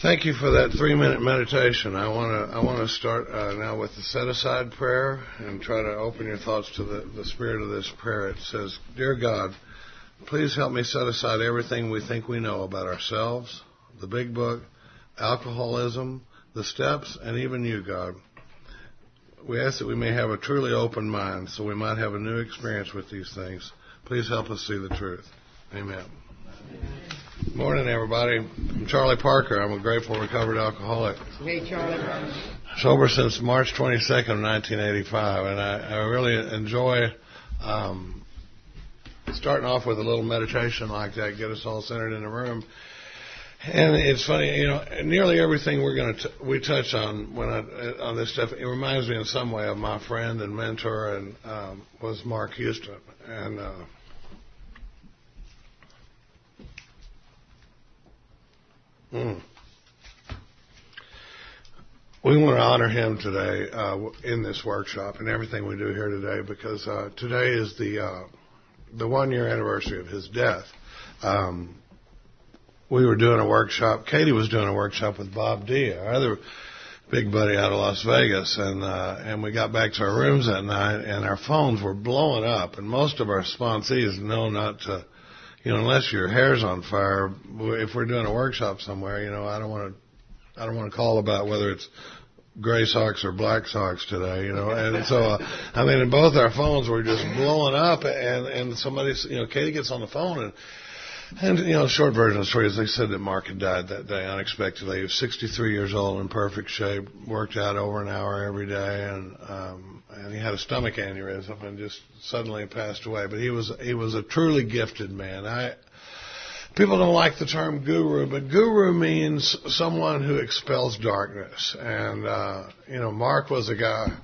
Thank you for that 3-minute meditation. I want to start now with the set-aside prayer and try to open your thoughts to the spirit of this prayer. It says, Dear God, please help me set aside everything we think we know about ourselves, the big book, alcoholism, the steps, and even you, God. We ask that we may have a truly open mind so we might have a new experience with these things. Please help us see the truth. Amen. Good morning, everybody. I'm Charlie Parker. I'm a grateful recovered alcoholic. Hey, Charlie. Sober since March 22nd, 1985, and I really enjoy starting off with a little meditation like that, get us all centered in the room. And it's funny, nearly everything we touch on on this stuff, it reminds me in some way of my friend and mentor, and was Mark Houston. And we want to honor him today in this workshop and everything we do here today, because today is the 1-year anniversary of his death. We were doing a workshop. Katie was doing a workshop with Bob D., our other big buddy out of Las Vegas, and we got back to our rooms that night, and our phones were blowing up, and most of our sponsees know not to, unless your hair's on fire. If we're doing a workshop somewhere, I don't want to call about whether it's gray socks or black socks today, and so and both our phones were just blowing up, and somebody, Katie gets on the phone, and the short version of the story is they said that Mark had died that day unexpectedly. He was 63 years old, in perfect shape, worked out over an hour every day, and he had a stomach aneurysm and just suddenly passed away. But he was a truly gifted man. People don't like the term guru, but guru means someone who expels darkness. And Mark was a guy.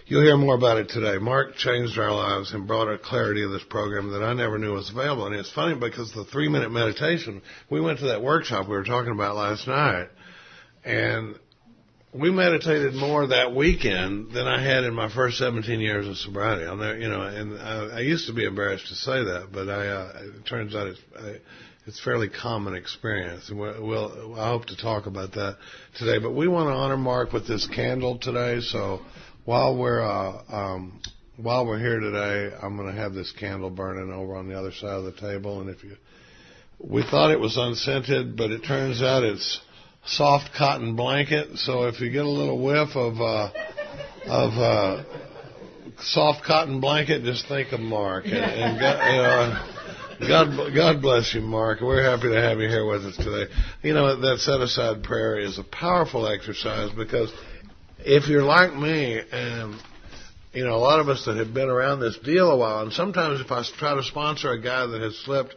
You'll hear more about it today. Mark changed our lives and brought a clarity of this program that I never knew was available. And it's funny because the 3-minute meditation, we went to that workshop we were talking about last night, and we meditated more that weekend than I had in my first 17 years of sobriety. I used to be embarrassed to say that, but it turns out it's fairly common experience, and I hope to talk about that today. But we want to honor Mark with this candle today, so while we're here today, I'm going to have this candle burning over on the other side of the table. And we thought it was unscented, but it turns out it's soft cotton blanket. So if you get a little whiff of soft cotton blanket, just think of Mark. And God bless you, Mark. We're happy to have you here with us today. That set-aside prayer is a powerful exercise, because if you're like me, and a lot of us that have been around this deal a while, and sometimes if I try to sponsor a guy that has slipped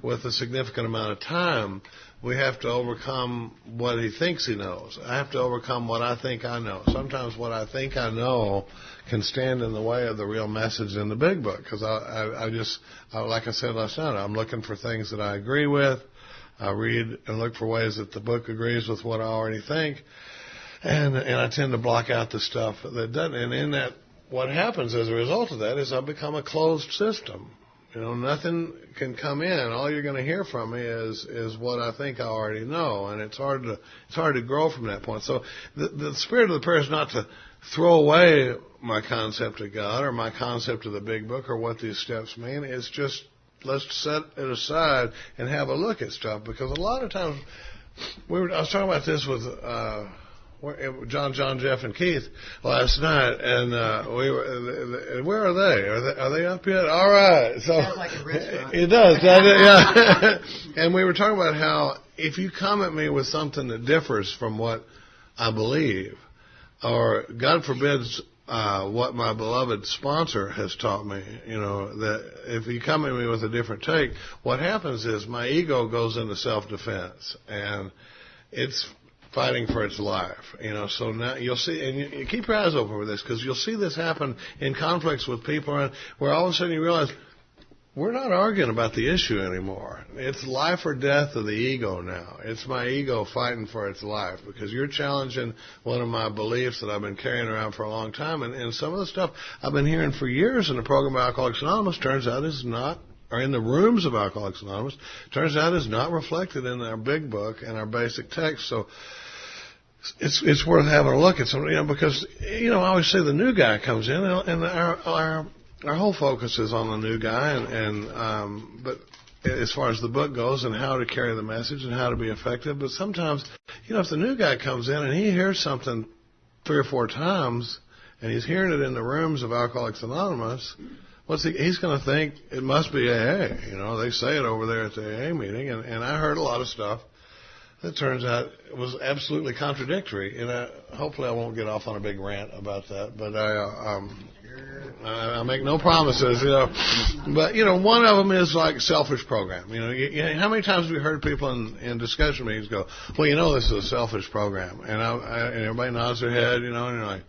with a significant amount of time, we have to overcome what he thinks he knows. I have to overcome what I think I know. Sometimes what I think I know can stand in the way of the real message in the big book, because I just, like I said last night, I'm looking for things that I agree with. I read and look for ways that the book agrees with what I already think. And I tend to block out the stuff that doesn't. And in that, what happens as a result of that is I become a closed system. Nothing can come in. All you're going to hear from me is what I think I already know, and it's hard to grow from that point. So the spirit of the prayer is not to throw away my concept of God or my concept of the big book or what these steps mean. It's just, let's set it aside and have a look at stuff, because a lot of times I was talking about this with John, Jeff, and Keith last night, and where are they? Are they up yet? All right. So sounds like a restaurant. It does, doesn't it? Yeah. And we were talking about how if you come at me with something that differs from what I believe, or God forbids what my beloved sponsor has taught me, that if you come at me with a different take, what happens is my ego goes into self-defense, and it's fighting for its life, so now you'll see, and you keep your eyes open for this, because you'll see this happen in conflicts with people, where all of a sudden you realize we're not arguing about the issue anymore. It's life or death of the ego now. It's my ego fighting for its life because you're challenging one of my beliefs that I've been carrying around for a long time. And some of the stuff I've been hearing for years in the program of Alcoholics Anonymous turns out is not, or in the rooms of Alcoholics Anonymous, turns out is not reflected in our big book and our basic text. So it's worth having a look at some, because, I always say the new guy comes in and our whole focus is on the new guy, but as far as the book goes and how to carry the message and how to be effective. But sometimes, if the new guy comes in and he hears something 3 or 4 times and he's hearing it in the rooms of Alcoholics Anonymous, he's going to think it must be AA. They say it over there at the AA meeting, and I heard a lot of stuff that turns out was absolutely contradictory. And hopefully I won't get off on a big rant about that, but I make no promises, But, one of them is like selfish program. How many times have we heard people in discussion meetings go, well, this is a selfish program. And everybody nods their head, and you're like,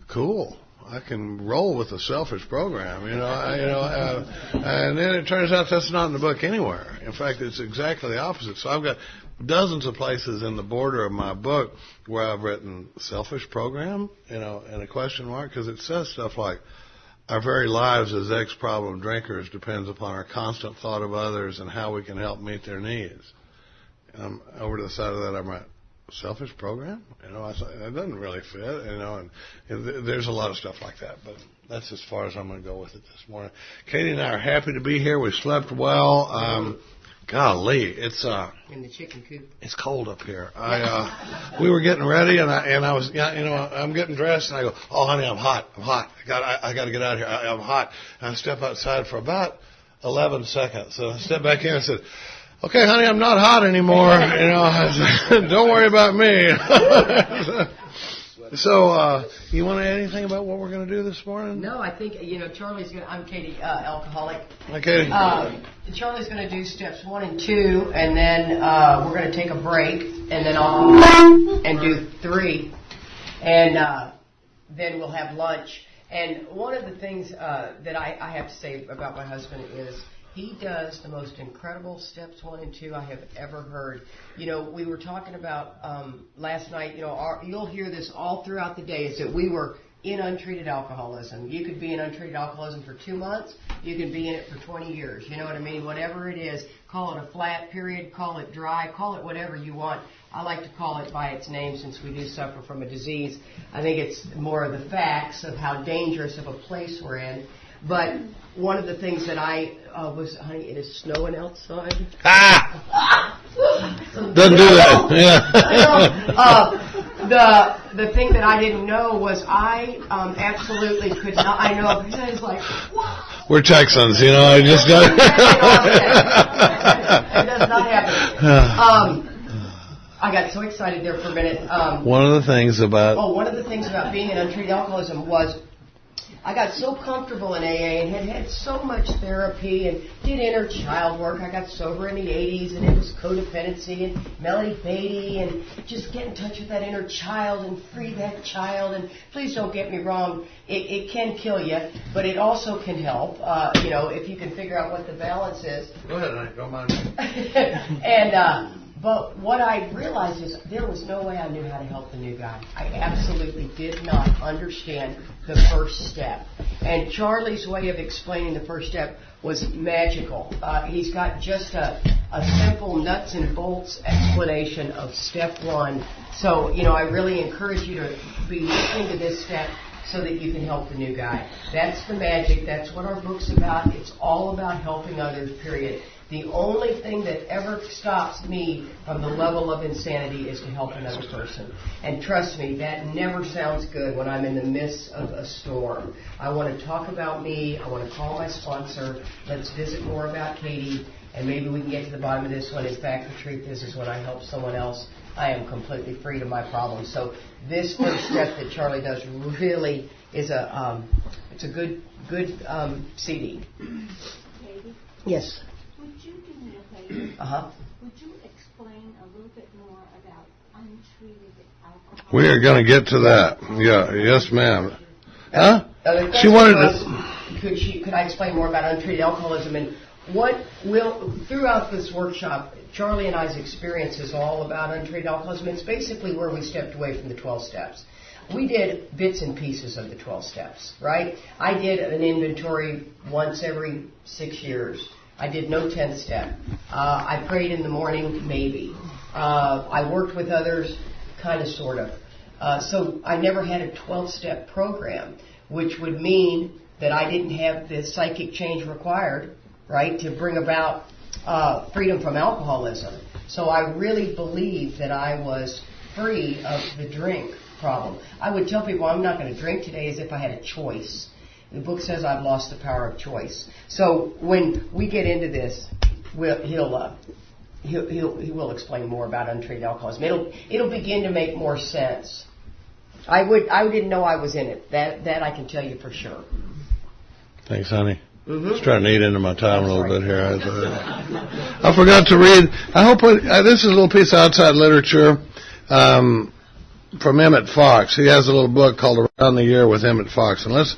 cool. I can roll with a selfish program, and then it turns out that's not in the book anywhere. In fact, it's exactly the opposite. So I've got dozens of places in the border of my book where I've written selfish program, and a question mark, because it says stuff like, our very lives as ex-problem drinkers depends upon our constant thought of others and how we can help meet their needs. Over to the side of that, I'm like, selfish program? I thought, that doesn't really fit, and there's a lot of stuff like that, but that's as far as I'm going to go with it this morning. Katie and I are happy to be here. We slept well. Golly, it's in the chicken coop. It's cold up here. We were getting ready, and I was, I'm getting dressed, and I go, oh, honey, I'm hot. I got to get out of here. I'm hot. And I step outside for about 11 seconds. So I stepped back in and said, okay, honey, I'm not hot anymore. Don't worry about me. So, you want to add anything about what we're going to do this morning? No, I think, Charlie's going to, I'm Katie, alcoholic. Hi, Katie. Charlie's going to do steps 1 and 2, and then we're going to take a break, and then I'll come and do 3, and then we'll have lunch. And one of the things that I have to say about my husband is he does the most incredible steps 1 and 2 I have ever heard. We were talking about last night, you'll hear this all throughout the day, is that we were in untreated alcoholism. You could be in untreated alcoholism for 2 months. You could be in it for 20 years. You know what I mean? Whatever it is, call it a flat period, call it dry, call it whatever you want. I like to call it by its name since we do suffer from a disease. I think it's more of the facts of how dangerous of a place we're in. But one of the things that I was, honey, it is snowing outside. Doesn't do that. Yeah. The thing that I didn't know was I absolutely could not. I know it's like, what? We're Texans, it just doesn't. It does not happen. I got so excited there for a minute. One of the things about being in untreated alcoholism was I got so comfortable in AA and had so much therapy and did inner child work. I got sober in the 80s, and it was codependency and Melody Beatty and just get in touch with that inner child and free that child. And please don't get me wrong, it can kill you, but it also can help, if you can figure out what the balance is. Go ahead, honey. Don't mind me. And but what I realized is there was no way I knew how to help the new guy. I absolutely did not understand the first step. And Charlie's way of explaining the first step was magical. He's got just a simple nuts and bolts explanation of step 1. So, I really encourage you to be listening to this step so that you can help the new guy. That's the magic. That's what our book's about. It's all about helping others, period. The only thing that ever stops me from the level of insanity is to help another person. And trust me, that never sounds good when I'm in the midst of a storm. I want to talk about me. I want to call my sponsor. Let's visit more about Katie, and maybe we can get to the bottom of this one. In fact, the truth is when I help someone else, I am completely free of my problems. So this first step that Charlie does really is it's a good CD. Katie? Yes. Would you do me a favor? Would you explain a little bit more about untreated alcohol? We are going to get to that. Yeah. Yes, ma'am. Huh? She wanted to. could I explain more about untreated alcoholism and what will throughout this workshop? Charlie and I's experience is all about untreated alcoholism. It's basically where we stepped away from the 12 steps. We did bits and pieces of the 12 steps, right? I did an inventory once every 6 years. I did no 10th step. I prayed in the morning, maybe. I worked with others, kind of, sort of. So I never had a 12-step program, which would mean that I didn't have the psychic change required, right, to bring about freedom from alcoholism. So I really believe that I was free of the drink problem. I would tell people I'm not going to drink today as if I had a choice. The book says I've lost the power of choice. So when we get into this, he will explain more about untreated alcoholism. It'll begin to make more sense. I didn't know I was in it. That I can tell you for sure. Thanks, honey. Just trying to eat into my time a little bit here. I forgot to read. I hope this is a little piece of outside literature from Emmett Fox. He has a little book called Around the Year with Emmett Fox. And let's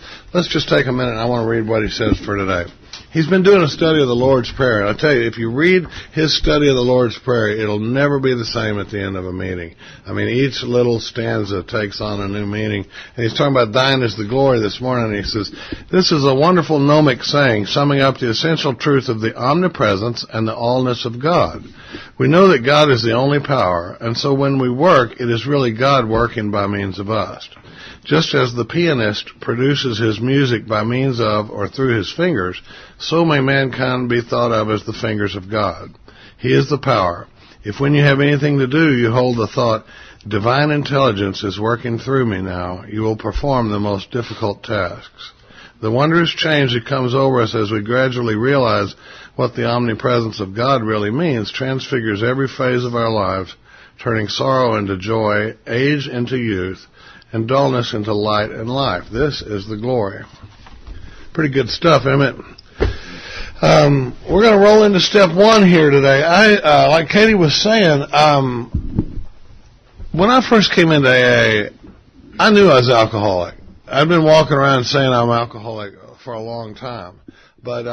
just take a minute. I want to read what he says for today. He's been doing a study of the Lord's Prayer. And I tell you, if you read his study of the Lord's Prayer, it'll never be the same at the end of a meeting. I mean, each little stanza takes on a new meaning. And he's talking about thine is the glory this morning. And he says, this is a wonderful gnomic saying, summing up the essential truth of the omnipresence and the allness of God. We know that God is the only power, and so when we work, it is really God working by means of us. Just as the pianist produces his music by means of or through his fingers, so may mankind be thought of as the fingers of God. He is the power. If when you have anything to do, you hold the thought, divine intelligence is working through me now, you will perform the most difficult tasks. The wondrous change that comes over us as we gradually realize what the omnipresence of God really means transfigures every phase of our lives, turning sorrow into joy, age into youth, and dullness into light and life. This is the glory. Pretty good stuff, Emmett. We're going to roll into step one here today. Like Katie was saying, when I first came into AA, I knew I was alcoholic. I've been walking around saying I'm alcoholic for a long time, but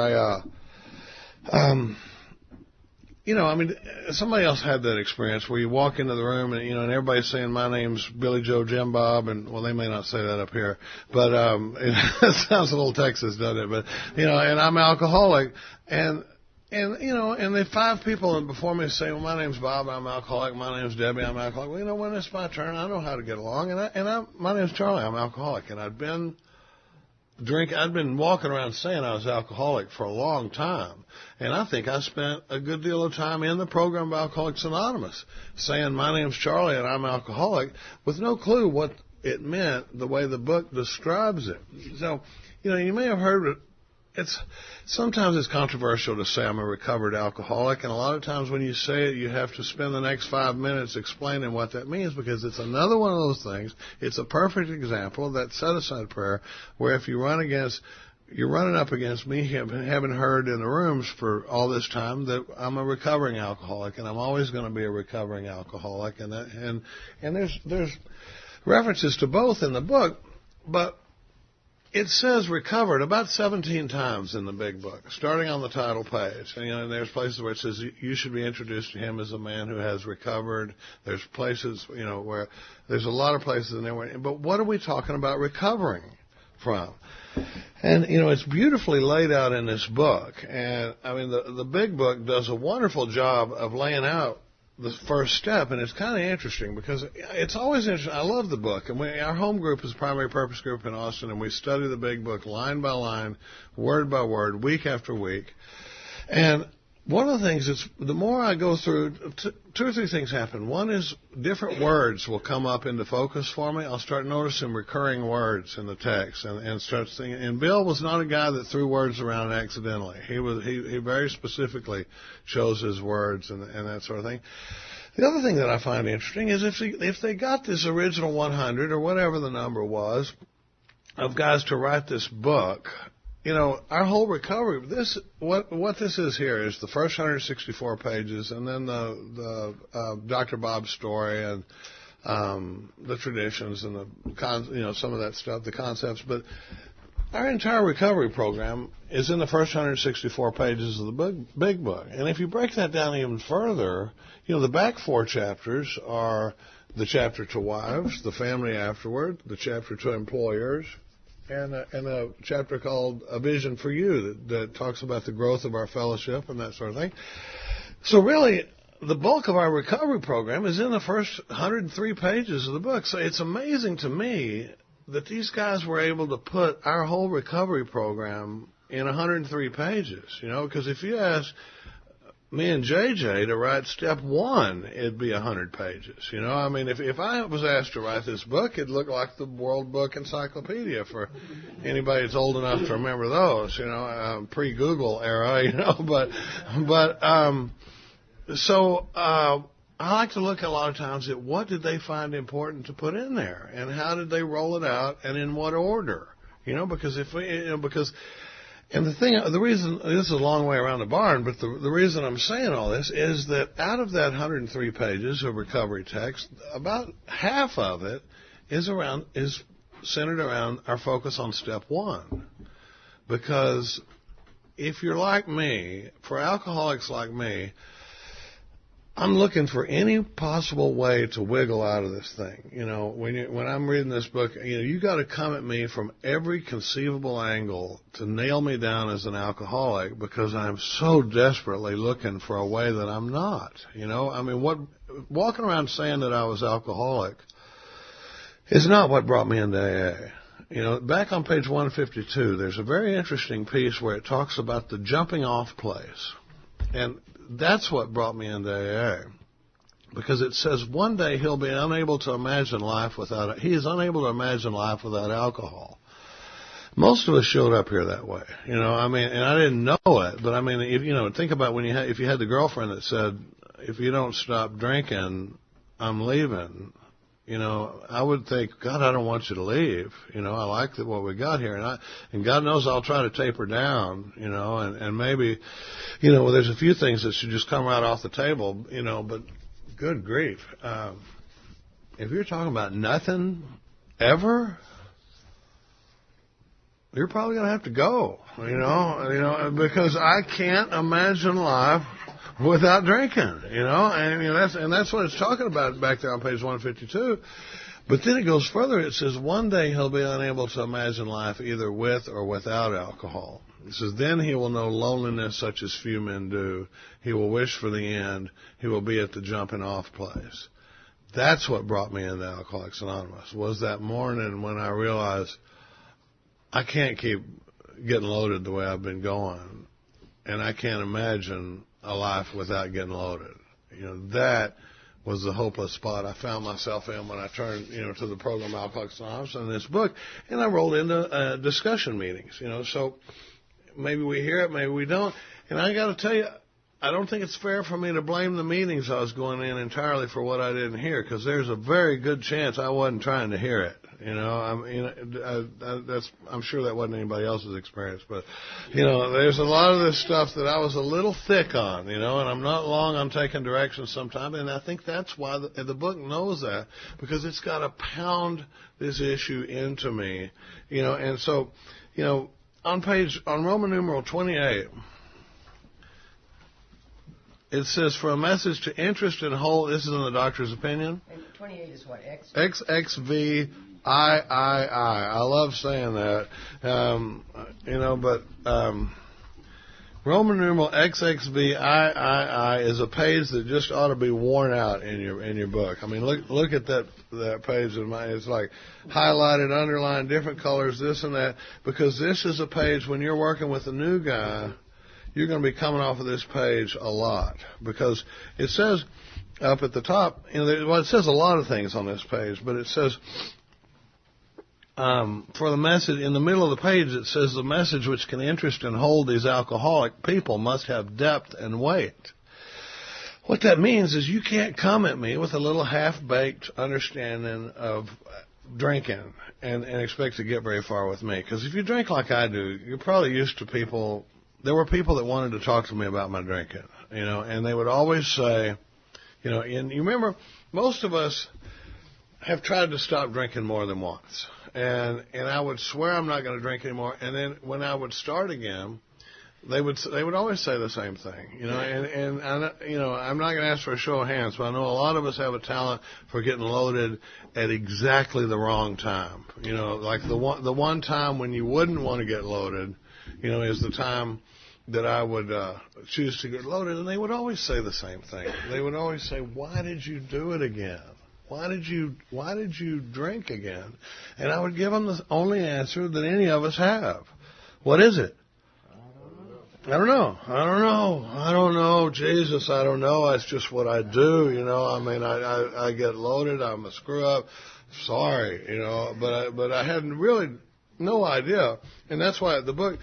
somebody else had that experience where you walk into the room and, and everybody's saying, my name's Billy Joe Jim Bob, and, well, they may not say that up here, but, it sounds a little Texas, doesn't it? But, and I'm alcoholic, and the 5 people before me say, well, my name's Bob, I'm alcoholic, my name's Debbie, I'm alcoholic. Well, when it's my turn, I know how to get along, my name's Charlie, I'm alcoholic, and I'd been walking around saying I was alcoholic for a long time. And I think I spent a good deal of time in the program of Alcoholics Anonymous saying my name's Charlie and I'm alcoholic with no clue what it meant the way the book describes it. So, you may have heard sometimes it's controversial to say I'm a recovered alcoholic, and a lot of times when you say it, you have to spend the next 5 minutes explaining what that means, because it's another one of those things. It's a perfect example of that set-aside prayer where if you're running up against me, having heard in the rooms for all this time that I'm a recovering alcoholic, and I'm always going to be a recovering alcoholic, and there's references to both in the book, but it says recovered about 17 times in the big book, starting on the title page. And there's places where it says you should be introduced to him as a man who has recovered. There's places, where there's a lot of places in there. But what are we talking about recovering from? And, it's beautifully laid out in this book. And, the big book does a wonderful job of laying out the first step, and it's kind of interesting because it's always interesting. I love the book, and our home group is a primary purpose group in Austin, and we study the big book line by line, word by word, week after week. And one of the things the more I go through, 2 or 3 things happen. One is different words will come up into focus for me. I'll start noticing recurring words in the text and start thinking. And Bill was not a guy that threw words around accidentally. He very specifically chose his words and that sort of thing. The other thing that I find interesting is if they got this original 100 or whatever the number was of guys to write this book, our whole recovery, what this is here is the first 164 pages, and then the Dr. Bob's story and the traditions and some of that stuff, the concepts. But Our entire recovery program is in the first 164 pages of the big book. And if you break that down even further, the back 4 chapters are the chapter to wives, the family afterward, the chapter to employers, and a chapter called A Vision for You that talks about the growth of our fellowship and that sort of thing. So really, the bulk of our recovery program is in the first 103 pages of the book. So it's amazing to me that these guys were able to put our whole recovery program in 103 pages, because if you ask me and JJ to write step 1, it'd be 100 pages, I mean, if I was asked to write this book, it'd look like the World Book Encyclopedia for anybody that's old enough to remember those, pre-Google era, So I like to look a lot of times at what did they find important to put in there, and how did they roll it out, and in what order, because the reason, this is a long way around the barn, but the reason I'm saying all this is that out of that 103 pages of recovery text, about half of it is centered around our focus on step 1, because if you're like me, for alcoholics like me, I'm looking for any possible way to wiggle out of this thing. When I'm reading this book, you got to come at me from every conceivable angle to nail me down as an alcoholic, because I'm so desperately looking for a way that I'm not. I mean, walking around saying that I was alcoholic is not what brought me into AA. Back on page 152, there's a very interesting piece where it talks about the jumping off place. And that's what brought me into AA, because it says one day he is unable to imagine life without alcohol. Most of us showed up here that way, I mean, and I didn't know it, but I mean, if, think about if you had the girlfriend that said, if you don't stop drinking, I'm leaving. I would think, God, I don't want you to leave. I like what we got here, and God knows I'll try to taper down. And maybe, there's a few things that should just come right off the table. But good grief, if you're talking about nothing ever, you're probably going to have to go. Because I can't imagine life without drinking, and that's what it's talking about back there on page 152. But then it goes further. It says one day he'll be unable to imagine life either with or without alcohol. It says then he will know loneliness such as few men do. He will wish for the end. He will be at the jumping off place. That's what brought me into Alcoholics Anonymous, was that morning when I realized I can't keep getting loaded the way I've been going, and I can't imagine a life without getting loaded. That was the hopeless spot I found myself in when I turned, to the program Alcoholics Anonymous and this book, and I rolled into discussion meetings, So maybe we hear it, maybe we don't. And I got to tell you, I don't think it's fair for me to blame the meetings I was going in entirely for what I didn't hear, because there's a very good chance I wasn't trying to hear it. I'm sure that wasn't anybody else's experience, but there's a lot of this stuff that I was a little thick on, and I'm not long on taking directions sometimes, and I think that's why the book knows that, because it's got to pound this issue into me, and so, on Roman numeral 28. It says, for a message to interest and whole, this is in the doctor's opinion. And 28 is what? XXVIII. I love saying that. Roman numeral XXVIII is a page that just ought to be worn out in your book. I mean, look at that page of mine. It's like highlighted, underlined, different colors, this and that, because this is a page when you're working with a new guy, you're going to be coming off of this page a lot, because it says up at the top, it says a lot of things on this page, but it says, for the message, in the middle of the page, it says the message which can interest and hold these alcoholic people must have depth and weight. What that means is you can't come at me with a little half-baked understanding of drinking and expect to get very far with me. Because if you drink like I do, you're probably used to people. There were people that wanted to talk to me about my drinking, and they would always say, and you remember, most of us have tried to stop drinking more than once. And I would swear I'm not going to drink anymore. And then when I would start again, they would always say the same thing, you know. And I'm not going to ask for a show of hands, but I know a lot of us have a talent for getting loaded at exactly the wrong time. You know, like the one time when you wouldn't want to get loaded, you know, is the time that I would choose to get loaded. And they would always say the same thing. They would always say, "Why did you do it again? Why did you drink again?" And I would give them the only answer that any of us have. What is it? I don't know. Jesus, I don't know. It's just what I do, you know. I mean, I get loaded. I'm a screw up. Sorry, you know. But I had really no idea. And that's why the book,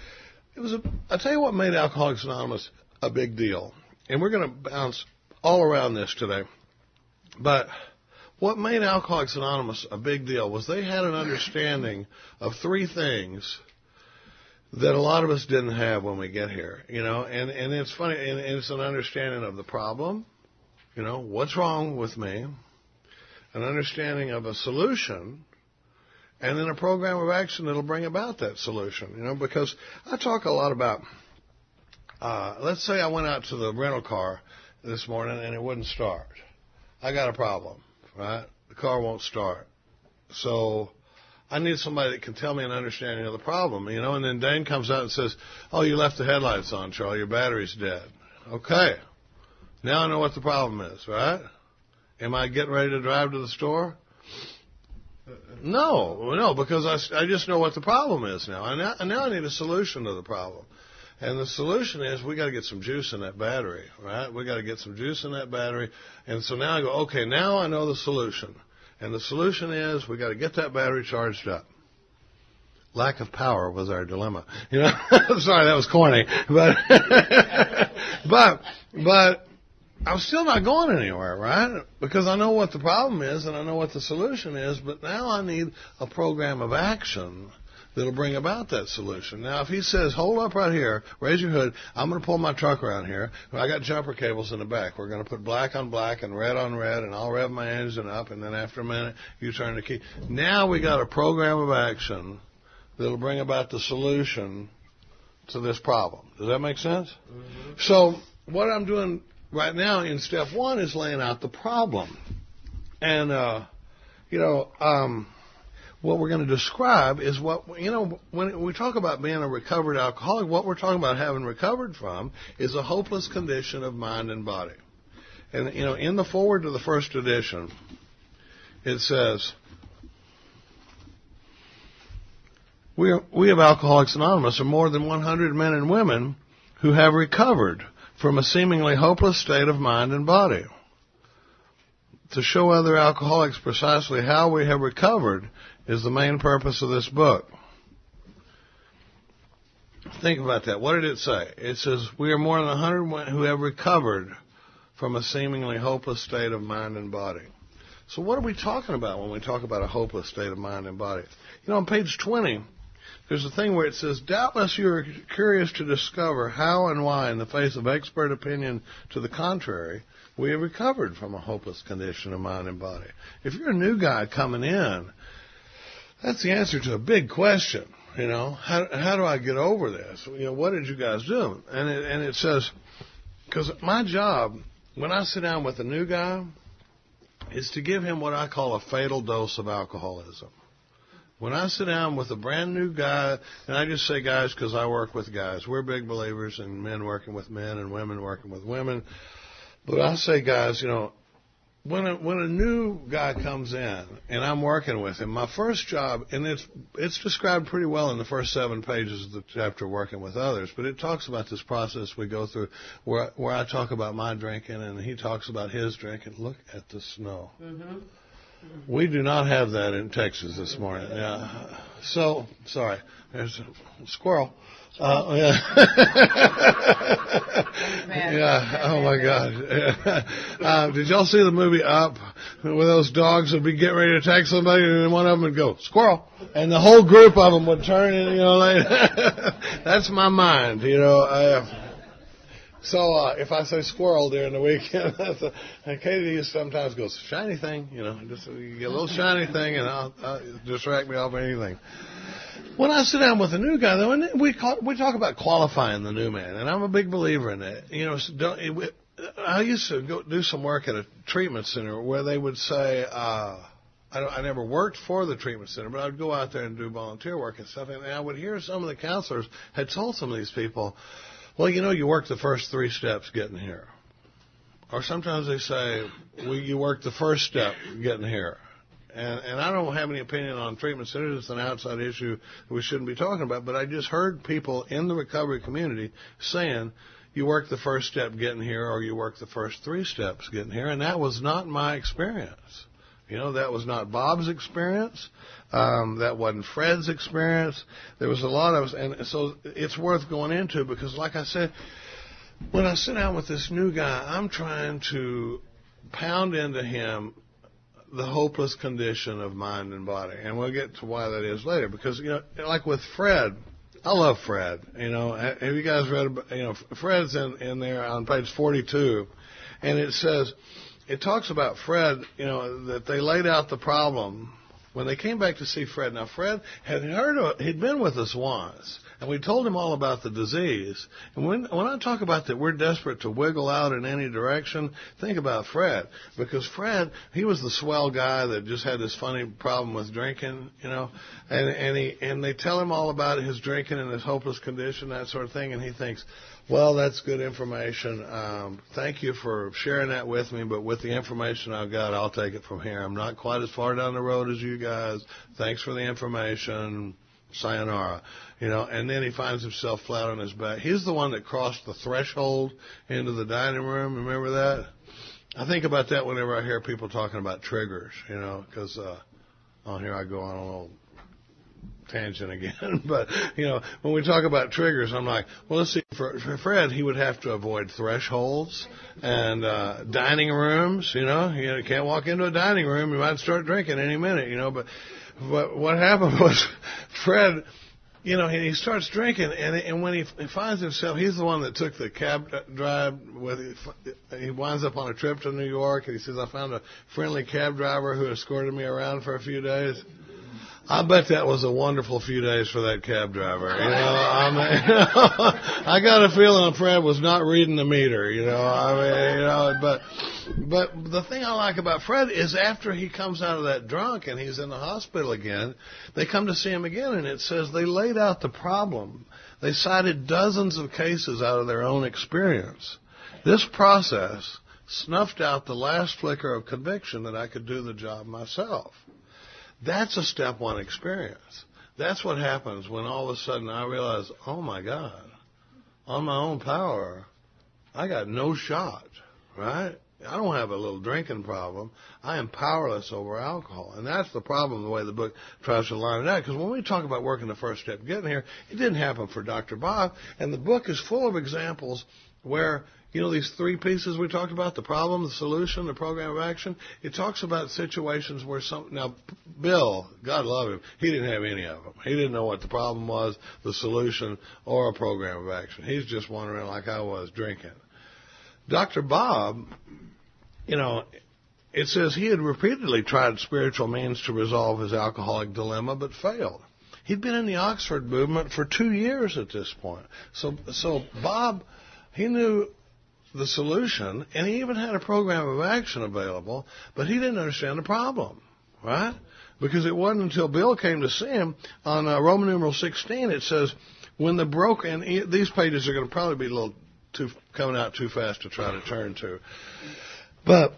I tell you what made Alcoholics Anonymous a big deal. And we're going to bounce all around this today. But what made Alcoholics Anonymous a big deal was they had an understanding of three things that a lot of us didn't have when we get here, you know, and it's funny, and it's an understanding of the problem, you know, what's wrong with me, an understanding of a solution, and then a program of action that'll bring about that solution, you know, because I talk a lot about, let's say I went out to the rental car this morning and it wouldn't start. I got a problem, right? The car won't start. So I need somebody that can tell me an understanding of the problem, you know, and then Dane comes out and says, "Oh, you left the headlights on, Charlie, your battery's dead." Okay. Now I know what the problem is, right? Am I getting ready to drive to the store? No, because I just know what the problem is now. And now I need a solution to the problem. And the solution is we got to get some juice in that battery, right? We got to get some juice in that battery. And so now I go, okay, now I know the solution. And the solution is we got to get that battery charged up. Lack of power was our dilemma. You know, sorry, that was corny, but I'm still not going anywhere, right? Because I know what the problem is and I know what the solution is, but now I need a program of action that'll bring about that solution. Now, if he says, "Hold up right here, raise your hood, I'm going to pull my truck around here. I got jumper cables in the back. We're going to put black on black and red on red, and I'll rev my engine up, and then after a minute, you turn the key." Now we got a program of action that'll bring about the solution to this problem. Does that make sense? Mm-hmm. So what I'm doing right now in step one is laying out the problem. And, what we're going to describe is what, you know, when we talk about being a recovered alcoholic, what we're talking about having recovered from is a hopeless condition of mind and body. And, you know, in the foreword to the first edition, it says, we of Alcoholics Anonymous are more than 100 men and women who have recovered from a seemingly hopeless state of mind and body. To show other alcoholics precisely how we have recovered is the main purpose of this book. Think about that. What did it say? It says, we are more than 100 who have recovered from a seemingly hopeless state of mind and body. So what are we talking about when we talk about a hopeless state of mind and body? You know, on page 20, there's a thing where it says, doubtless you are curious to discover how and why, in the face of expert opinion to the contrary, we have recovered from a hopeless condition of mind and body. If you're a new guy coming in, that's the answer to a big question. You know, how do I get over this? You know, what did you guys do? And it says, because my job, when I sit down with a new guy, is to give him what I call a fatal dose of alcoholism. When I sit down with a brand new guy, and I just say guys because I work with guys. We're big believers in men working with men and women working with women. But I say, guys, you know, when a new guy comes in and I'm working with him, my first job, and it's described pretty well in the first 7 pages of the chapter Working with Others, but it talks about this process we go through where I talk about my drinking and he talks about his drinking. Look at the snow. Mm-hmm. We do not have that in Texas this morning. Yeah. So, sorry, there's a squirrel. Yeah. Yeah. Oh my God. Did y'all see the movie Up, where those dogs would be getting ready to attack somebody, and then one of them would go squirrel, and the whole group of them would turn, and you know, like that's my mind, you know. So if I say squirrel during the weekend, Katie sometimes goes, shiny thing, just you get a little shiny thing, and I'll distract me off anything. When I sit down with a new guy, though, and we talk about qualifying the new man, and I'm a big believer in that. I used to go do some work at a treatment center where they would say, I never worked for the treatment center, but I would go out there and do volunteer work and stuff, and I would hear some of the counselors had told some of these people, well, you work the first 3 steps getting here. Or sometimes they say, well, you work the first step getting here. And I don't have any opinion on treatment centers. It's an outside issue that we shouldn't be talking about, but I just heard people in the recovery community saying, you work the first step getting here, or you work the first 3 steps getting here, and that was not my experience. That was not Bob's experience. That wasn't Fred's experience. There was a lot of us, and so it's worth going into because, like I said, when I sit down with this new guy, I'm trying to pound into him the hopeless condition of mind and body, and we'll get to why that is later. Because like with Fred, I love Fred. Have you guys read about, Fred's in there on page 42, and it talks about Fred, that they laid out the problem when they came back to see Fred. Now, Fred he'd been with us once, and we told him all about the disease. And when I talk about that we're desperate to wiggle out in any direction, think about Fred. Because Fred, he was the swell guy that just had this funny problem with drinking, and they tell him all about his drinking and his hopeless condition, that sort of thing, and he thinks, well, that's good information. Thank you for sharing that with me, but with the information I've got, I'll take it from here. I'm not quite as far down the road as you guys. Thanks for the information. Sayonara. And then he finds himself flat on his back. He's the one that crossed the threshold into the dining room. Remember that? I think about that whenever I hear people talking about triggers, because, here I go on a little tangent again. But, when we talk about triggers, I'm like, well, let's see, for Fred, he would have to avoid thresholds and dining rooms, you can't walk into a dining room, you might start drinking any minute, but what happened was Fred, he starts drinking, and when he finds himself, he's the one that took the cab drive he winds up on a trip to New York, and he says, I found a friendly cab driver who escorted me around for a few days. I bet that was a wonderful few days for that cab driver. I got a feeling Fred was not reading the meter. But the thing I like about Fred is after he comes out of that drunk and he's in the hospital again, they come to see him again, and it says they laid out the problem. They cited dozens of cases out of their own experience. This process snuffed out the last flicker of conviction that I could do the job myself. That's a step 1 experience. That's what happens when all of a sudden I realize, oh my God, on my own power, I got no shot, right? I don't have a little drinking problem. I am powerless over alcohol. And that's the problem, the way the book tries to line it out. Because when we talk about working the first step, getting here, it didn't happen for Dr. Bob. And the book is full of examples where, these 3 pieces we talked about, the problem, the solution, the program of action, it talks about situations where now, Bill, God love him, he didn't have any of them. He didn't know what the problem was, the solution, or a program of action. He's just wandering like I was, drinking. Dr. Bob, it says he had repeatedly tried spiritual means to resolve his alcoholic dilemma, but failed. He'd been in the Oxford movement for 2 years at this point. So Bob, he knew the solution, and he even had a program of action available, but he didn't understand the problem, right? Because it wasn't until Bill came to see him on Roman numeral 16, it says, when the broker, and these pages are going to probably be a little coming out too fast to try to turn to, but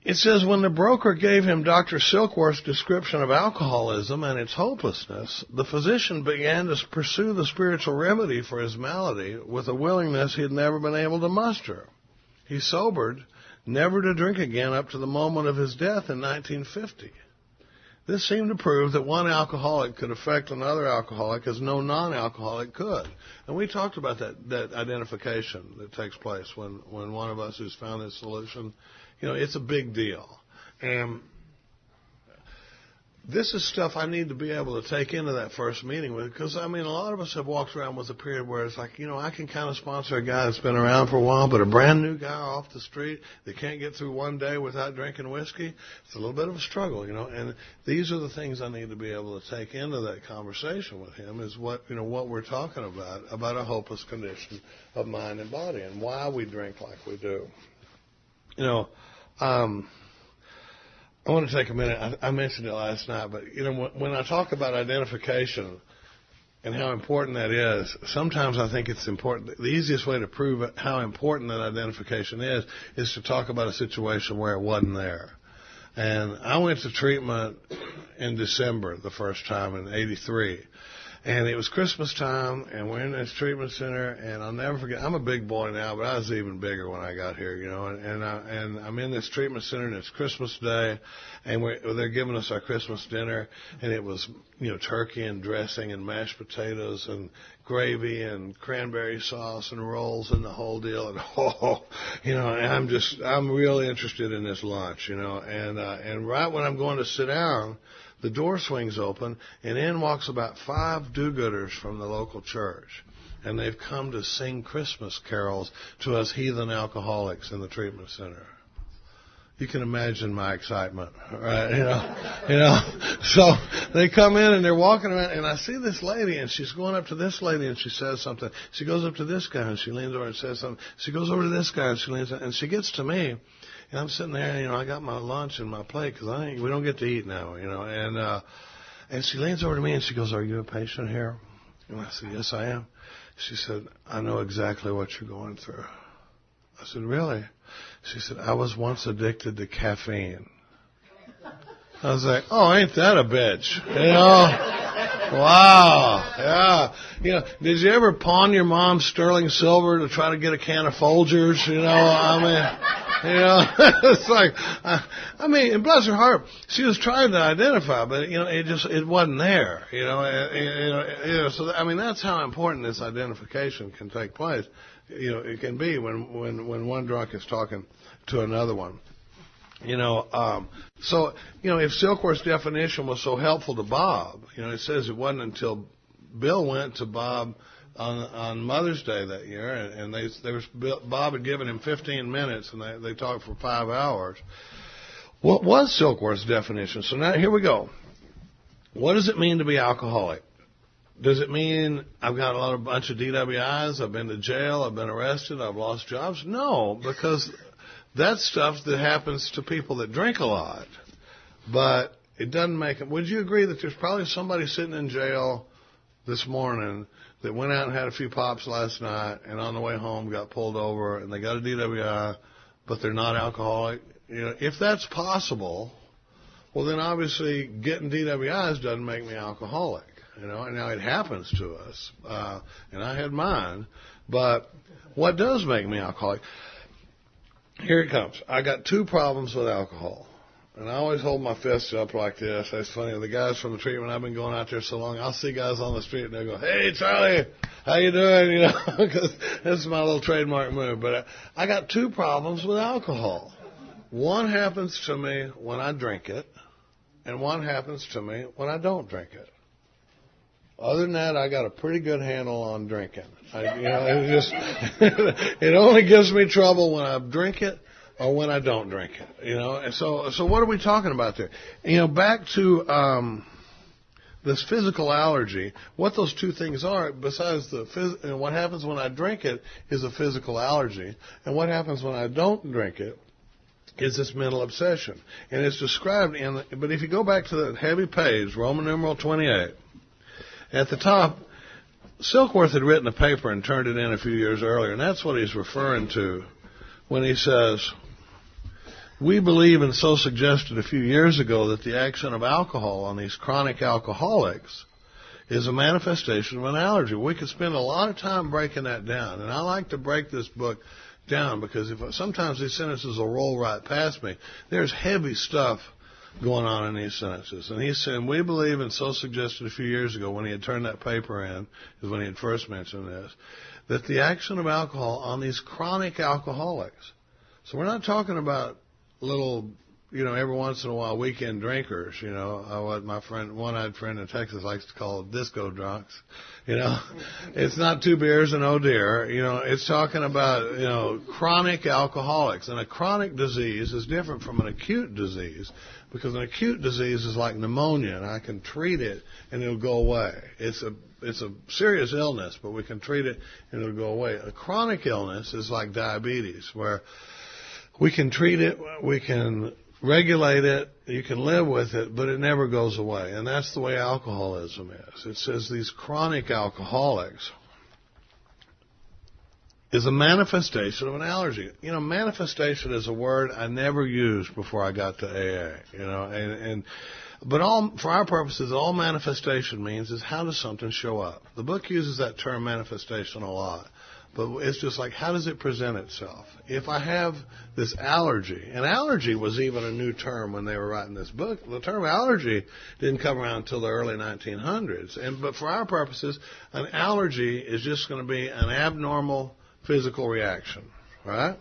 it says, when the broker gave him Dr. Silkworth's description of alcoholism and its hopelessness, the physician began to pursue the spiritual remedy for his malady with a willingness he had never been able to muster. He sobered, never to drink again up to the moment of his death in 1950. This seemed to prove that one alcoholic could affect another alcoholic as no non-alcoholic could. And we talked about that identification that takes place when one of us has found this solution. It's a big deal. And this is stuff I need to be able to take into that first meeting with, because, I mean, a lot of us have walked around with a period where it's like, I can kind of sponsor a guy that's been around for a while, but a brand new guy off the street that can't get through one day without drinking whiskey, it's a little bit of a struggle, and these are the things I need to be able to take into that conversation with him, is what we're talking about a hopeless condition of mind and body and why we drink like we do. I want to take a minute. I mentioned it last night, but when I talk about identification and how important that is, sometimes I think it's important. The easiest way to prove how important that identification is to talk about a situation where it wasn't there. And I went to treatment in December the first time in '83. And it was Christmas time, and we're in this treatment center, and I'll never forget. I'm a big boy now, but I was even bigger when I got here, And I'm in this treatment center, and it's Christmas Day, and they're giving us our Christmas dinner, and it was, turkey and dressing and mashed potatoes and gravy and cranberry sauce and rolls and the whole deal. And I'm really interested in this lunch, And right when I'm going to sit down, the door swings open, and in walks about 5 do-gooders from the local church. And they've come to sing Christmas carols to us heathen alcoholics in the treatment center. You can imagine my excitement, right? So they come in, and they're walking around, and I see this lady, and she's going up to this lady, and she says something. She goes up to this guy, and she leans over and says something. She goes over to this guy, and she leans over, and she gets to me. And I'm sitting there, and, I got my lunch in my plate because we don't get to eat now, And she leans over to me, and she goes, "Are you a patient here?" And I said, "Yes, I am." She said, "I know exactly what you're going through." I said, "Really?" She said, "I was once addicted to caffeine." I was like, "Oh, ain't that a bitch?" Wow. Yeah. Did you ever pawn your mom's sterling silver to try to get a can of Folgers? It's like, and bless her heart, she was trying to identify, but it wasn't there. So that's how important this identification can take place. It can be when one drunk is talking to another one. So if Silkworth's definition was so helpful to Bob, it says it wasn't until Bill went to Bob on Mother's Day that year, and Bob had given him 15 minutes, and they talked for 5 hours. What was Silkworth's definition? So now here we go. What does it mean to be alcoholic? Does it mean I've got a bunch of DWIs, I've been to jail, I've been arrested, I've lost jobs? No, because that's stuff that happens to people that drink a lot. But it doesn't make it. Would you agree that there's probably somebody sitting in jail this morning that went out and had a few pops last night, and on the way home got pulled over, and they got a DWI, but they're not alcoholic? If that's possible, well, then obviously getting DWIs doesn't make me alcoholic. And now it happens to us, and I had mine. But what does make me alcoholic? Here it comes. I got 2 problems with alcohol. And I always hold my fists up like this. That's funny. The guys from the treatment, I've been going out there so long, I'll see guys on the street and they'll go, "Hey, Charlie, how you doing?" Because this is my little trademark move. But I got 2 problems with alcohol. One happens to me when I drink it, and one happens to me when I don't drink it. Other than that, I got a pretty good handle on drinking. It only gives me trouble when I drink it or when I don't drink it. And so what are we talking about there? Back to this physical allergy. What those 2 things are, besides what happens when I drink it, is a physical allergy, and what happens when I don't drink it is this mental obsession, and it's described But if you go back to that heavy page, Roman numeral 28. At the top, Silkworth had written a paper and turned it in a few years earlier, and that's what he's referring to when he says, "We believe and so suggested a few years ago that the action of alcohol on these chronic alcoholics is a manifestation of an allergy." We could spend a lot of time breaking that down, and I like to break this book down because sometimes these sentences will roll right past me. There's heavy stuff going on in these sentences. And he's saying, we believe, and so suggested a few years ago when he had turned that paper in, is when he had first mentioned this, that the action of alcohol on these chronic alcoholics. So we're not talking about little every once in a while, weekend drinkers, what my one-eyed friend in Texas likes to call disco drunks, It's not 2 beers and oh dear, it's talking about, chronic alcoholics. And a chronic disease is different from an acute disease, because an acute disease is like pneumonia, and I can treat it and it'll go away. It's a serious illness, but we can treat it and it'll go away. A chronic illness is like diabetes, where we can treat it, we can regulate it, you can live with it, but it never goes away. And that's the way alcoholism is. It says these chronic alcoholics is a manifestation of an allergy. Manifestation is a word I never used before I got to AA, but for our purposes, all manifestation means is how does something show up? The book uses that term manifestation a lot. But it's just like, how does it present itself? If I have this allergy, and allergy was even a new term when they were writing this book. The term allergy didn't come around until the early 1900s. But for our purposes, an allergy is just going to be an abnormal physical reaction, right?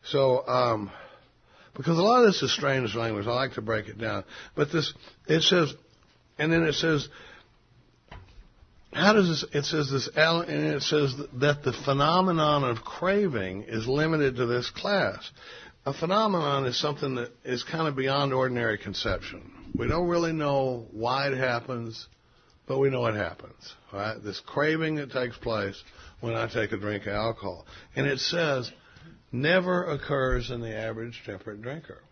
So, because a lot of this is strange language, I like to break it down. But it says how does this? It says that the phenomenon of craving is limited to this class. A phenomenon is something that is kind of beyond ordinary conception. We don't really know why it happens, but we know it happens. Right? This craving that takes place when I take a drink of alcohol, and it says never occurs in the average temperate drinker.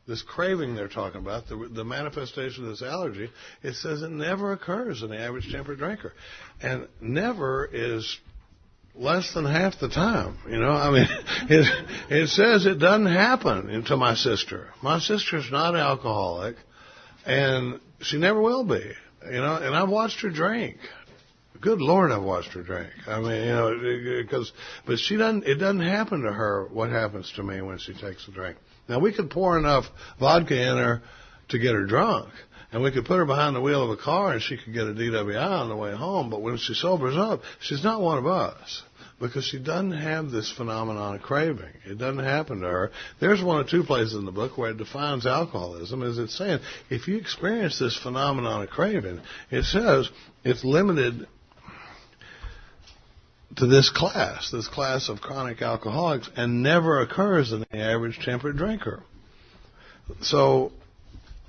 This craving they're talking about, the manifestation of this allergy, it says it never occurs in the average temperate drinker. And never is less than half the time, it says it doesn't happen to my sister. My sister's not alcoholic, and she never will be, and I've watched her drink. Good Lord, I've watched her drink. But it doesn't happen to her what happens to me when she takes a drink. Now, we could pour enough vodka in her to get her drunk, and we could put her behind the wheel of a car and she could get a DWI on the way home, but when she sobers up, she's not one of us, because she doesn't have this phenomenon of craving. It doesn't happen to her. There's 1 or 2 places in the book where it defines alcoholism, as it's saying, if you experience this phenomenon of craving, it says it's limited to this class of chronic alcoholics, and never occurs in the average temperate drinker. So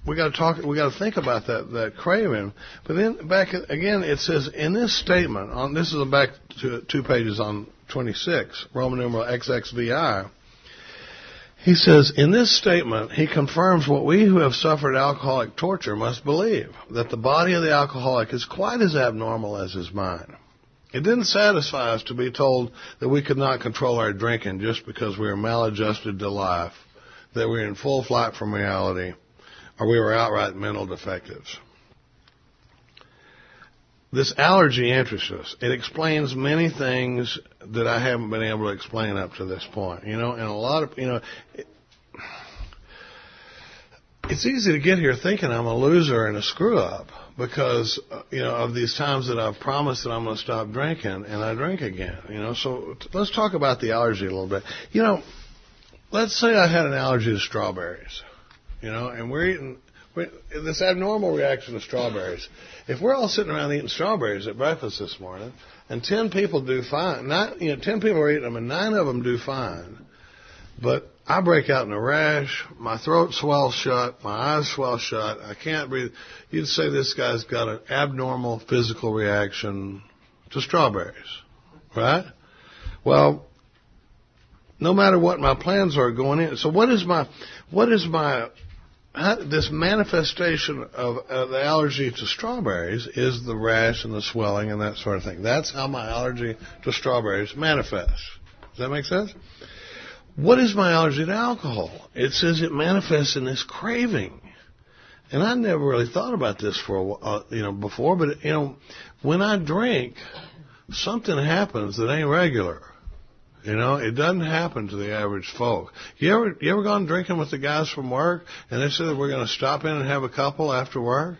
we got to think about that craving. But then back again, it says in this statement, this is back to 2 pages on 26, Roman numeral XXVI. He says, in this statement, he confirms what we who have suffered alcoholic torture must believe, that the body of the alcoholic is quite as abnormal as his mind. It didn't satisfy us to be told that we could not control our drinking just because we were maladjusted to life, that we were in full flight from reality, or we were outright mental defectives. This allergy interests us. It explains many things that I haven't been able to explain up to this point. And a lot of, it's easy to get here thinking I'm a loser and a screw-up because, of these times that I've promised that I'm going to stop drinking and I drink again, So let's talk about the allergy a little bit. Let's say I had an allergy to strawberries, and we're eating this abnormal reaction to strawberries. If we're all sitting around eating strawberries at breakfast this morning and 10 people do fine, 10 people are eating them and 9 of them do fine, but I break out in a rash, my throat swells shut, my eyes swell shut, I can't breathe. You'd say this guy's got an abnormal physical reaction to strawberries, right? Well, no matter what my plans are going in. So this manifestation of the allergy to strawberries is the rash and the swelling and that sort of thing. That's how my allergy to strawberries manifests. Does that make sense? What is my allergy to alcohol? It says it manifests in this craving. And I never really thought about this before, but when I drink, something happens that ain't regular. It doesn't happen to the average folk. You ever gone drinking with the guys from work and they said that we're going to stop in and have a couple after work?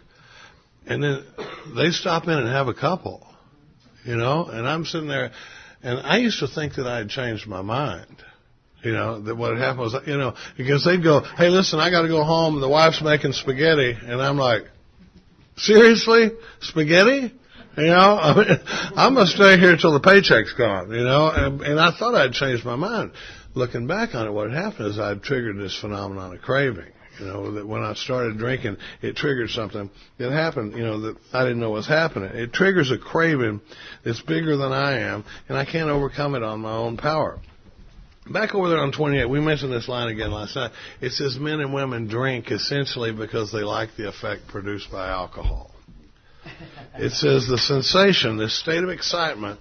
And then they stop in and have a couple, and I'm sitting there, and I used to think that I had changed my mind. You know, that what had happened was, you know, because they'd go, hey, listen, I got to go home, and the wife's making spaghetti. And I'm like, seriously? Spaghetti? You know, I mean, I'm going to stay here until the paycheck's gone, you know. And I thought I'd changed my mind. Looking back on it, what had happened is I'd triggered this phenomenon of craving. You know, that when I started drinking, it triggered something that happened, you know, that I didn't know was happening. It triggers a craving that's bigger than I am, and I can't overcome it on my own power. Back over there on 28, we mentioned this line again last night. It says men and women drink essentially because they like the effect produced by alcohol. It says the sensation, this state of excitement,